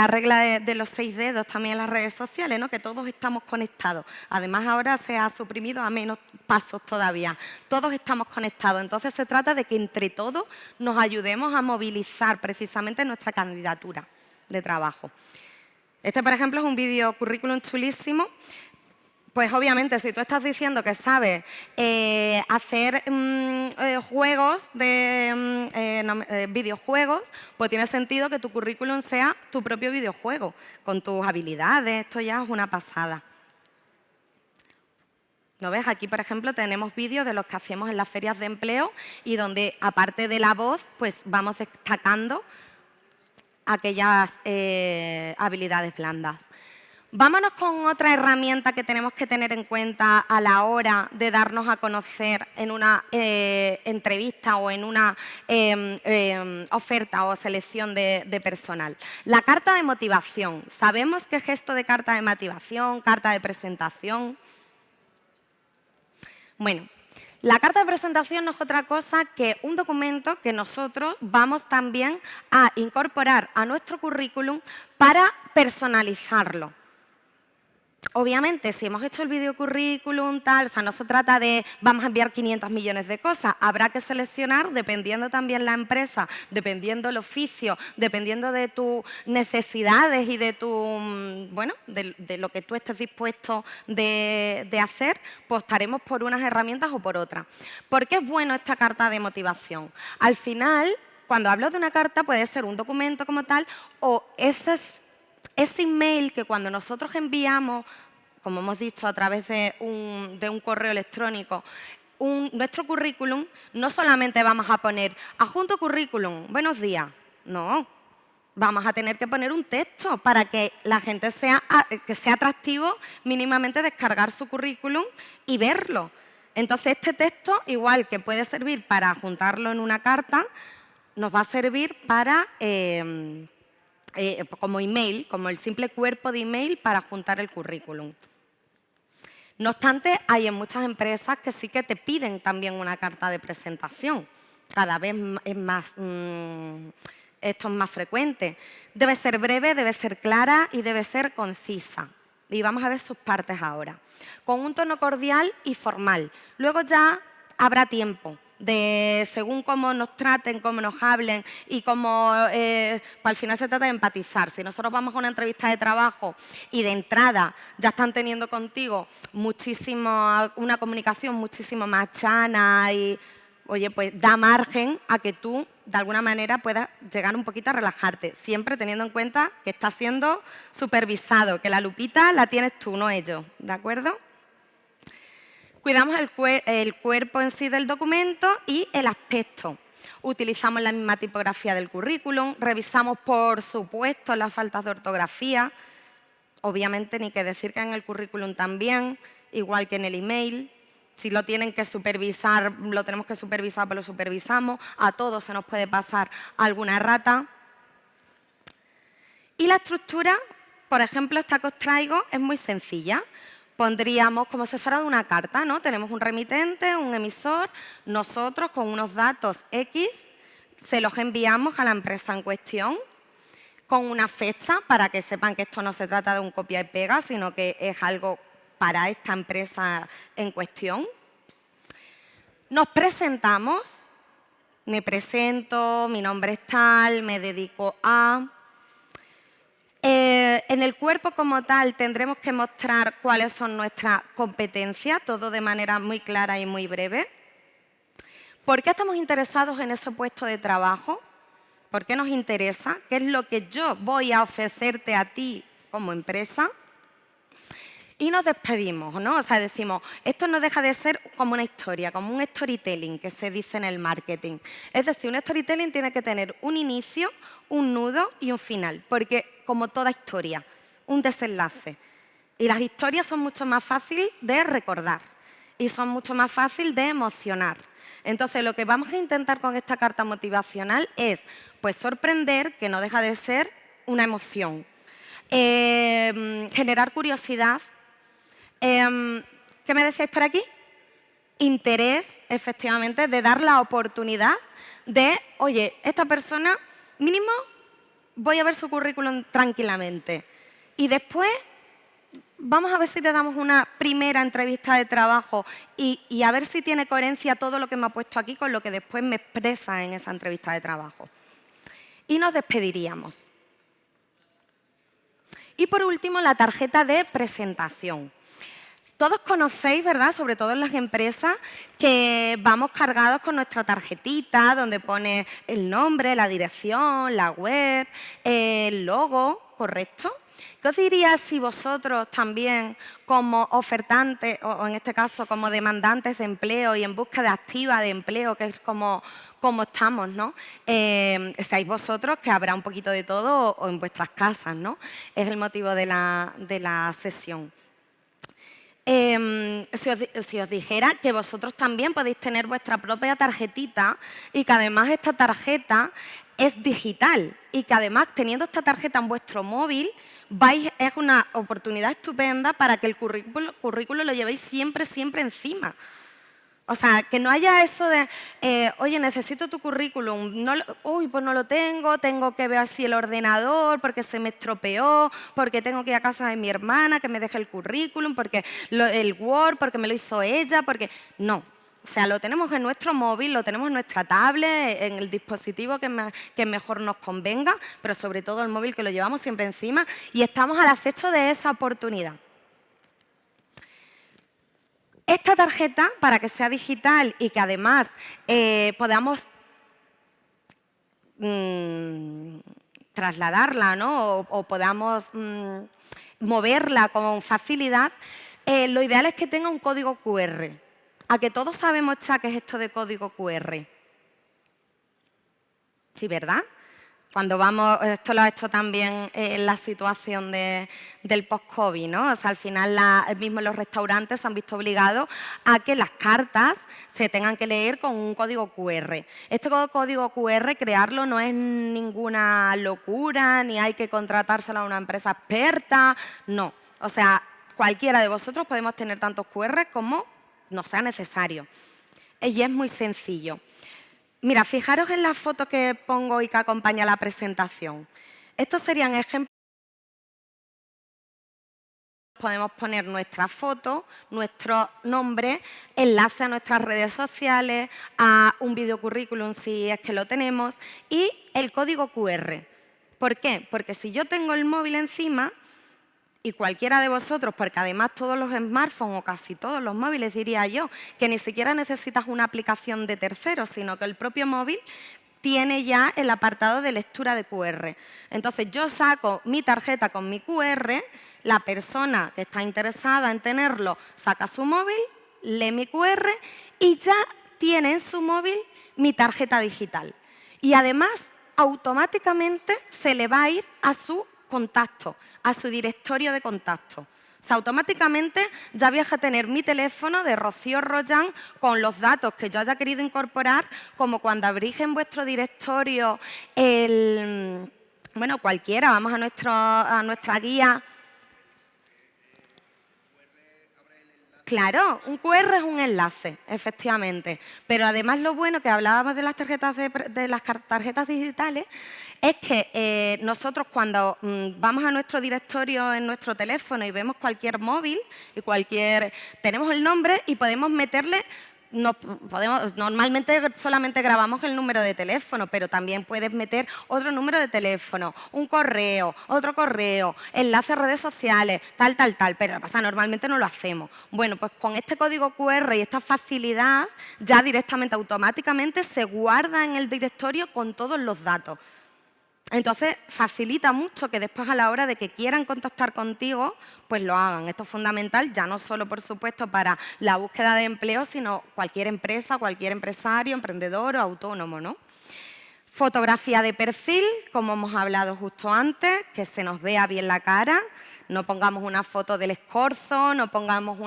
regla de los 6 dedos también en las redes sociales, ¿no? Que todos estamos conectados. Además, ahora se ha suprimido a menos pasos todavía. Todos estamos conectados. Entonces, se trata de que entre todos nos ayudemos a movilizar precisamente nuestra candidatura de trabajo. Este, por ejemplo, es un video currículum chulísimo. Pues obviamente, si tú estás diciendo que sabes hacer juegos videojuegos, pues tiene sentido que tu currículum sea tu propio videojuego, con tus habilidades. Esto ya es una pasada. ¿Lo ves? Aquí, por ejemplo, tenemos vídeos de los que hacemos en las ferias de empleo y donde, aparte de la voz, pues vamos destacando aquellas habilidades blandas. Vámonos con otra herramienta que tenemos que tener en cuenta a la hora de darnos a conocer en una entrevista o en una oferta o selección de personal. La carta de motivación. ¿Sabemos qué es esto de carta de motivación, carta de presentación? Bueno, la carta de presentación no es otra cosa que un documento que nosotros vamos también a incorporar a nuestro currículum para personalizarlo. Obviamente, si hemos hecho el videocurrículum, tal, o sea, no se trata de vamos a enviar 500 millones de cosas. Habrá que seleccionar, dependiendo también la empresa, dependiendo el oficio, dependiendo de tus necesidades y de de lo que tú estés dispuesto de hacer, pues optaremos por unas herramientas o por otras. ¿Por qué es bueno esta carta de motivación? Al final, cuando hablo de una carta, puede ser un documento como tal o ese email que cuando nosotros enviamos, como hemos dicho, a través de un correo electrónico, nuestro currículum, no solamente vamos a poner adjunto currículum, buenos días, no. Vamos a tener que poner un texto para que la gente que sea atractivo mínimamente descargar su currículum y verlo. Entonces, este texto, igual que puede servir para juntarlo en una carta, nos va a servir para como email, como el simple cuerpo de email para juntar el currículum. No obstante, hay en muchas empresas que sí que te piden también una carta de presentación. Cada vez esto es más frecuente. Debe ser breve, debe ser clara y debe ser concisa. Y vamos a ver sus partes ahora. Con un tono cordial y formal. Luego ya habrá tiempo según cómo nos traten, cómo nos hablen y cómo al final se trata de empatizar. Si nosotros vamos a una entrevista de trabajo y de entrada ya están teniendo contigo una comunicación muchísimo más llana y, oye, pues da margen a que tú de alguna manera puedas llegar un poquito a relajarte, siempre teniendo en cuenta que estás siendo supervisado, que la lupita la tienes tú, no ellos, ¿de acuerdo? Cuidamos el cuerpo en sí del documento y el aspecto. Utilizamos la misma tipografía del currículum, revisamos, por supuesto, las faltas de ortografía. Obviamente, ni que decir que en el currículum también, igual que en el email. Si lo tienen que supervisar, lo tenemos que supervisar, pues lo supervisamos. A todos se nos puede pasar alguna errata. Y la estructura, por ejemplo, esta que os traigo, es muy sencilla. Pondríamos como si fuera de una carta, ¿no? Tenemos un remitente, un emisor, nosotros con unos datos X se los enviamos a la empresa en cuestión con una fecha para que sepan que esto no se trata de un copia y pega, sino que es algo para esta empresa en cuestión. Nos presentamos, me presento, mi nombre es tal, me dedico a... en el cuerpo como tal tendremos que mostrar cuáles son nuestras competencias, todo de manera muy clara y muy breve. ¿Por qué estamos interesados en ese puesto de trabajo? ¿Por qué nos interesa? ¿Qué es lo que yo voy a ofrecerte a ti como empresa? Y nos despedimos, ¿no? O sea, decimos, esto no deja de ser como una historia, como un storytelling que se dice en el marketing. Es decir, un storytelling tiene que tener un inicio, un nudo y un final, porque como toda historia, un desenlace. Y las historias son mucho más fáciles de recordar y son mucho más fáciles de emocionar. Entonces, lo que vamos a intentar con esta carta motivacional es pues, sorprender, que no deja de ser una emoción, generar curiosidad. ¿Qué me decíais por aquí? Interés, efectivamente, de dar la oportunidad de, oye, esta persona mínimo voy a ver su currículum tranquilamente. Y después vamos a ver si te damos una primera entrevista de trabajo y a ver si tiene coherencia todo lo que me ha puesto aquí con lo que después me expresa en esa entrevista de trabajo. Y nos despediríamos. Y por último, la tarjeta de presentación. Todos conocéis, ¿verdad?, sobre todo en las empresas, que vamos cargados con nuestra tarjetita donde pone el nombre, la dirección, la web, el logo, ¿correcto? ¿Qué os diría si vosotros también, como ofertantes, o en este caso como demandantes de empleo y en búsqueda activa de empleo, que es como estamos, ¿no? Seáis vosotros, que habrá un poquito de todo, o en vuestras casas, ¿no? Es el motivo de la sesión. Si os dijera que vosotros también podéis tener vuestra propia tarjetita y que además esta tarjeta es digital y que además teniendo esta tarjeta en vuestro móvil es una oportunidad estupenda para que el currículo lo llevéis siempre, siempre encima. O sea, que no haya eso de, oye, necesito tu currículum, uy, pues no lo tengo que ver así el ordenador porque se me estropeó, porque tengo que ir a casa de mi hermana que me deje el currículum, porque el Word, porque me lo hizo ella, porque... No. O sea, lo tenemos en nuestro móvil, lo tenemos en nuestra tablet, en el dispositivo que mejor nos convenga, pero sobre todo el móvil que lo llevamos siempre encima y estamos al acecho de esa oportunidad. Esta tarjeta, para que sea digital y que además podamos trasladarla, ¿no? o podamos moverla con facilidad, lo ideal es que tenga un código QR. ¿A que todos sabemos ya qué es esto de código QR? Sí, ¿verdad? Cuando vamos, esto lo ha hecho también la situación del post-COVID, ¿no? O sea, al final mismo los restaurantes se han visto obligados a que las cartas se tengan que leer con un código QR. Este código QR, crearlo no es ninguna locura, ni hay que contratárselo a una empresa experta, no. O sea, cualquiera de vosotros podemos tener tantos QR como no sea necesario. Y es muy sencillo. Mira, fijaros en la foto que pongo y que acompaña la presentación. Estos serían ejemplos. Podemos poner nuestra foto, nuestro nombre, enlace a nuestras redes sociales, a un videocurrículum si es que lo tenemos y el código QR. ¿Por qué? Porque si yo tengo el móvil encima y cualquiera de vosotros, porque además todos los smartphones o casi todos los móviles, diría yo, que ni siquiera necesitas una aplicación de terceros, sino que el propio móvil tiene ya el apartado de lectura de QR. Entonces yo saco mi tarjeta con mi QR, la persona que está interesada en tenerlo saca su móvil, lee mi QR y ya tiene en su móvil mi tarjeta digital. Y además automáticamente se le va a ir a su contacto, a su directorio de contacto. O sea, automáticamente ya voy a tener mi teléfono de Rocío Rollán con los datos que yo haya querido incorporar, como cuando abrís en vuestro directorio bueno, cualquiera, vamos a nuestra guía. Claro, un QR es un enlace, efectivamente. Pero además lo bueno que hablábamos de las tarjetas digitales es que nosotros cuando vamos a nuestro directorio en nuestro teléfono y vemos cualquier móvil y tenemos el nombre y podemos meterle. Normalmente solamente grabamos el número de teléfono, pero también puedes meter otro número de teléfono, un correo, otro correo, enlaces a redes sociales, tal, pero normalmente no lo hacemos. Bueno, pues con este código QR y esta facilidad ya directamente, automáticamente se guarda en el directorio con todos los datos. Entonces, facilita mucho que después a la hora de que quieran contactar contigo, pues lo hagan. Esto es fundamental, ya no solo, por supuesto, para la búsqueda de empleo, sino cualquier empresa, cualquier empresario, emprendedor o autónomo, ¿no? Fotografía de perfil, como hemos hablado justo antes, que se nos vea bien la cara. No pongamos una foto del Escorzo, no pongamos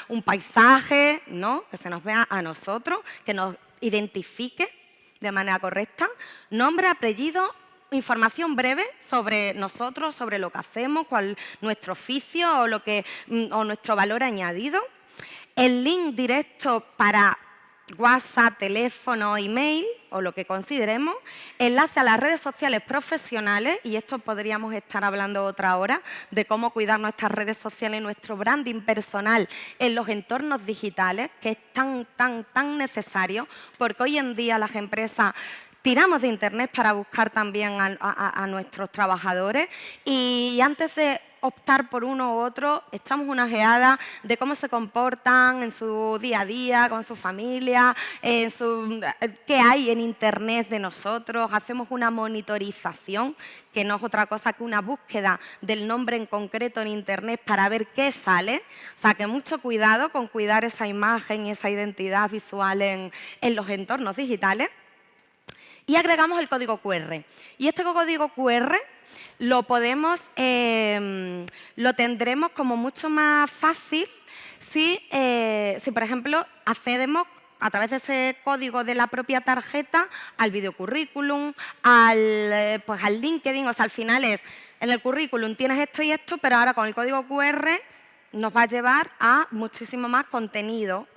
un paisaje, ¿no? Que se nos vea a nosotros, que nos identifique de manera correcta. Nombre, apellido, información breve sobre nosotros, sobre lo que hacemos, cuál nuestro oficio o nuestro valor añadido. El link directo para WhatsApp, teléfono, email o lo que consideremos, enlace a las redes sociales profesionales, y esto podríamos estar hablando otra hora, de cómo cuidar nuestras redes sociales y nuestro branding personal en los entornos digitales, que es tan necesario, porque hoy en día las empresas tiramos de Internet para buscar también a nuestros trabajadores, y antes de optar por uno u otro, echamos una ojeada de cómo se comportan en su día a día, con su familia, qué hay en Internet de nosotros, hacemos una monitorización, que no es otra cosa que una búsqueda del nombre en concreto en Internet para ver qué sale. O sea, que mucho cuidado con cuidar esa imagen y esa identidad visual en los entornos digitales. Y agregamos el código QR. Y este código QR lo tendremos como mucho más fácil si, por ejemplo, accedemos a través de ese código de la propia tarjeta al videocurrículum, al LinkedIn. O sea, al final es, en el currículum tienes esto y esto, pero ahora con el código QR nos va a llevar a muchísimo más contenido.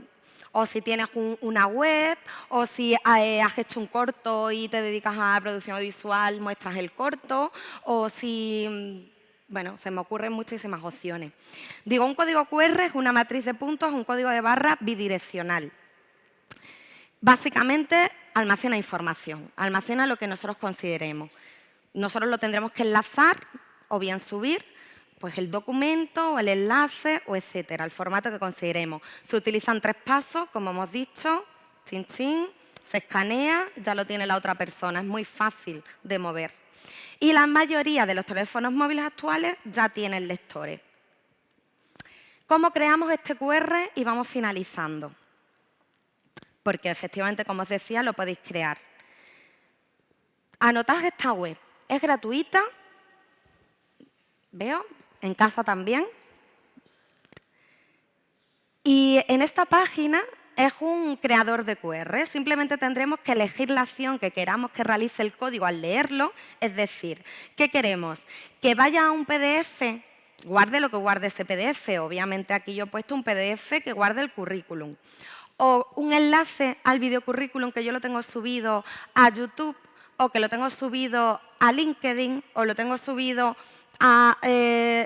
O si tienes una web, o si has hecho un corto y te dedicas a producción audiovisual, muestras el corto, o si, bueno, se me ocurren muchísimas opciones. Digo, un código QR es una matriz de puntos, un código de barra bidireccional. Básicamente, almacena información, almacena lo que nosotros consideremos. Nosotros lo tendremos que enlazar o bien subir, pues el documento o el enlace o etcétera, el formato que consideremos. Se utilizan 3 pasos, como hemos dicho, chin chin, se escanea, ya lo tiene la otra persona, es muy fácil de mover. Y la mayoría de los teléfonos móviles actuales ya tienen lectores. ¿Cómo creamos este QR? Y vamos finalizando. Porque efectivamente, como os decía, lo podéis crear. Anotad esta web, es gratuita, veo, en casa también. Y en esta página es un creador de QR. Simplemente tendremos que elegir la acción que queramos que realice el código al leerlo. Es decir, ¿qué queremos? Que vaya a un PDF, guarde lo que guarde ese PDF. Obviamente aquí yo he puesto un PDF que guarde el currículum. O un enlace al videocurrículum que yo lo tengo subido a YouTube, o que lo tengo subido a LinkedIn, o lo tengo subido a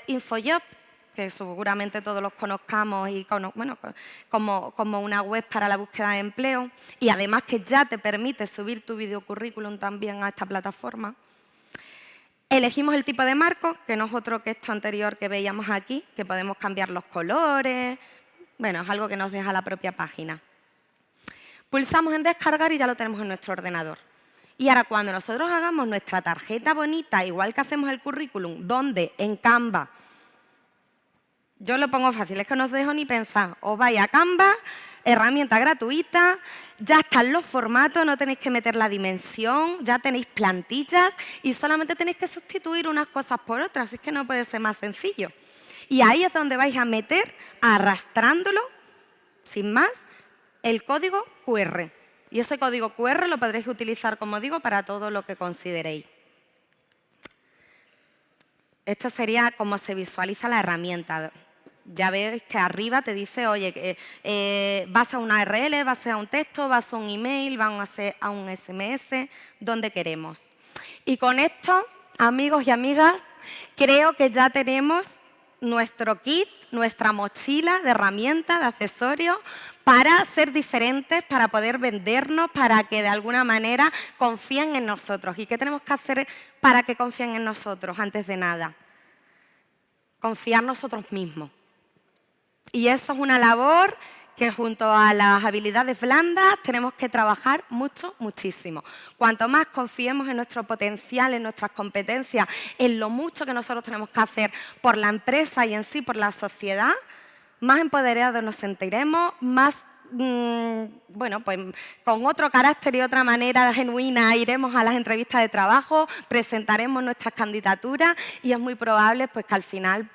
InfoJob, que seguramente todos los conozcamos y como una web para la búsqueda de empleo, y además que ya te permite subir tu videocurrículum también a esta plataforma. Elegimos el tipo de marco, que no es otro que esto anterior que veíamos aquí, que podemos cambiar los colores. Bueno, es algo que nos deja la propia página. Pulsamos en descargar y ya lo tenemos en nuestro ordenador. Y ahora cuando nosotros hagamos nuestra tarjeta bonita, igual que hacemos el currículum, donde en Canva, yo lo pongo fácil, es que no os dejo ni pensar, os vais a Canva, herramienta gratuita, ya están los formatos, no tenéis que meter la dimensión, ya tenéis plantillas y solamente tenéis que sustituir unas cosas por otras, es que no puede ser más sencillo. Y ahí es donde vais a meter, arrastrándolo, sin más, el código QR. Y ese código QR lo podréis utilizar, como digo, para todo lo que consideréis. Esto sería cómo se visualiza la herramienta. Ya veis que arriba te dice, oye, vas a una URL, vas a un texto, vas a un email, vas a un SMS, donde queremos. Y con esto, amigos y amigas, creo que ya tenemos nuestro kit, nuestra mochila de herramientas, de accesorios, para ser diferentes, para poder vendernos, para que de alguna manera confíen en nosotros. ¿Y qué tenemos que hacer para que confíen en nosotros? Antes de nada, confiar nosotros mismos. Y eso es una labor que junto a las habilidades blandas tenemos que trabajar muchísimo. Cuanto más confiemos en nuestro potencial, en nuestras competencias, en lo mucho que nosotros tenemos que hacer por la empresa y en sí por la sociedad, más empoderados nos sentiremos, más, pues con otro carácter y otra manera genuina iremos a las entrevistas de trabajo, presentaremos nuestras candidaturas y es muy probable pues, que al final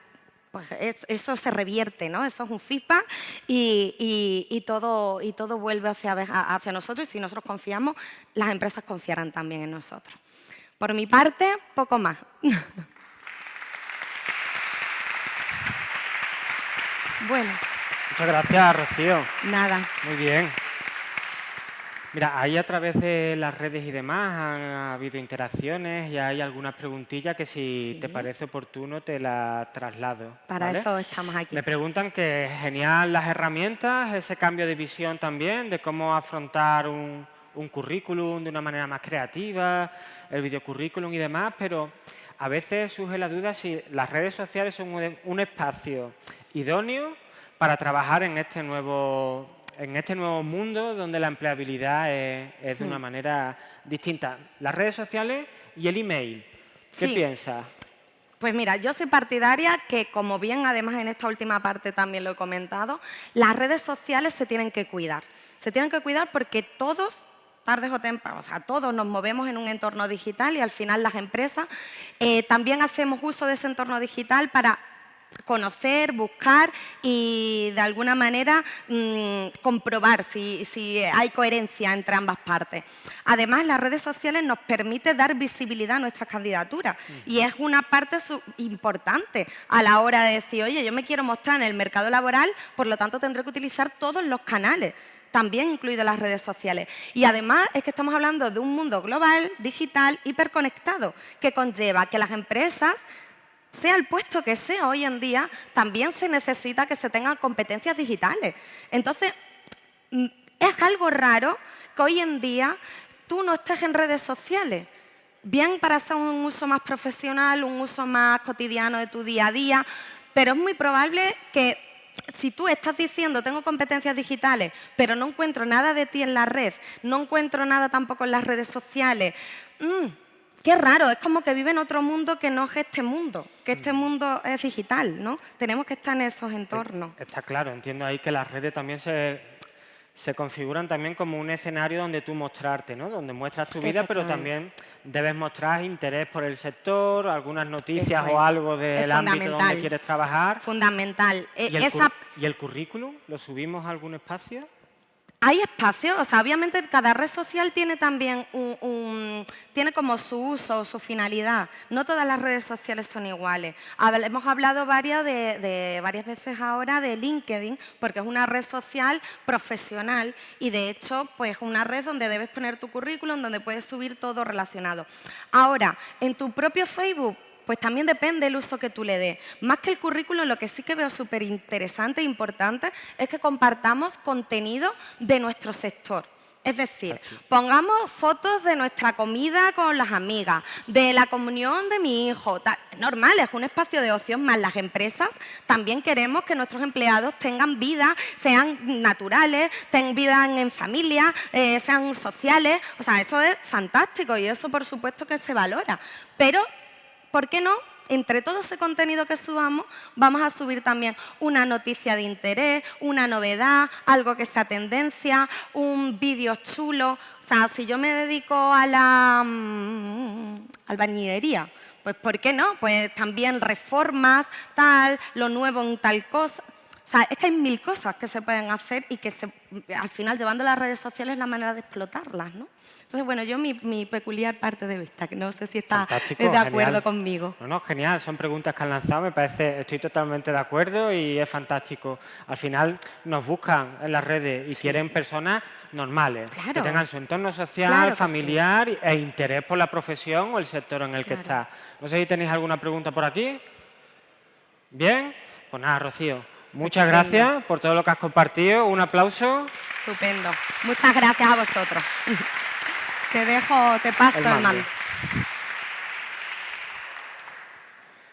pues eso se revierte, ¿no? Eso es un feedback y todo vuelve hacia nosotros y si nosotros confiamos, las empresas confiarán también en nosotros. Por mi parte, poco más. Bueno. Muchas gracias, Rocío. Nada. Muy bien. Mira, ahí a través de las redes y demás han habido interacciones y hay algunas preguntillas que si te Sí. parece oportuno te las traslado. Para ¿vale? eso estamos aquí. Me preguntan que genial las herramientas, ese cambio de visión también, de cómo afrontar un currículum de una manera más creativa, el videocurrículum y demás, pero a veces surge la duda si las redes sociales son un espacio idóneo para trabajar en este nuevo mundo donde la empleabilidad es de una manera distinta. Las redes sociales y el email. ¿Qué Sí. piensas? Pues mira, yo soy partidaria que, como bien además en esta última parte también lo he comentado, las redes sociales se tienen que cuidar. Se tienen que cuidar porque todos, tarde o temprano, o sea, todos nos movemos en un entorno digital y al final las empresas también hacemos uso de ese entorno digital para conocer, buscar y de alguna manera comprobar si hay coherencia entre ambas partes. Además, las redes sociales nos permiten dar visibilidad a nuestras candidaturas y es una parte importante a la hora de decir, oye, yo me quiero mostrar en el mercado laboral, por lo tanto tendré que utilizar todos los canales, también incluidas las redes sociales. Y además es que estamos hablando de un mundo global, digital, hiperconectado, que conlleva que las empresas, sea el puesto que sea hoy en día, también se necesita que se tengan competencias digitales. Entonces, es algo raro que hoy en día tú no estés en redes sociales, bien para hacer un uso más profesional, un uso más cotidiano de tu día a día, pero es muy probable que si tú estás diciendo tengo competencias digitales, pero no encuentro nada de ti en la red, no encuentro nada tampoco en las redes sociales, qué raro, es como que vive en otro mundo que no es este mundo, que este mundo es digital, ¿no? Tenemos que estar en esos entornos. Está claro, entiendo ahí que las redes también se configuran también como un escenario donde tú mostrarte, ¿no? Donde muestras tu vida, pero también debes mostrar interés por el sector, algunas noticias Eso o es. algo del Es ámbito donde fundamental. quieres trabajar. Fundamental. ¿Y el currículum? ¿Lo subimos a algún espacio? Hay espacios, o sea, obviamente cada red social tiene también tiene como su uso, su finalidad. No todas las redes sociales son iguales. Hemos hablado varias veces ahora de LinkedIn, porque es una red social profesional y de hecho, pues una red donde debes poner tu currículum, donde puedes subir todo relacionado. Ahora, en tu propio Facebook, pues también depende del uso que tú le des. Más que el currículum, lo que sí que veo súper interesante e importante es que compartamos contenido de nuestro sector. Es decir, pongamos fotos de nuestra comida con las amigas, de la comunión de mi hijo. Es normal, es un espacio de ocio, más las empresas también queremos que nuestros empleados tengan vida, sean naturales, tengan vida en familia, sean sociales. O sea, eso es fantástico y eso por supuesto que se valora. Pero ¿por qué no? Entre todo ese contenido que subamos, vamos a subir también una noticia de interés, una novedad, algo que sea tendencia, un vídeo chulo. O sea, si yo me dedico a la albañilería, pues ¿por qué no? Pues también reformas, tal, lo nuevo en tal cosa. O sea, es que hay mil cosas que se pueden hacer y que al final llevando las redes sociales es la manera de explotarlas, ¿no? Entonces, bueno, yo mi peculiar parte de vista, que no sé si está de acuerdo conmigo. No, genial, son preguntas que han lanzado, me parece, estoy totalmente de acuerdo y es fantástico. Al final nos buscan en las redes y quieren personas normales, que tengan su entorno social, familiar e interés por la profesión o el sector en el que está. No sé si tenéis alguna pregunta por aquí. Bien, pues nada, Rocío. Muchas gracias por todo lo que has compartido. Un aplauso. Estupendo. Muchas gracias a vosotros. Te paso el mando.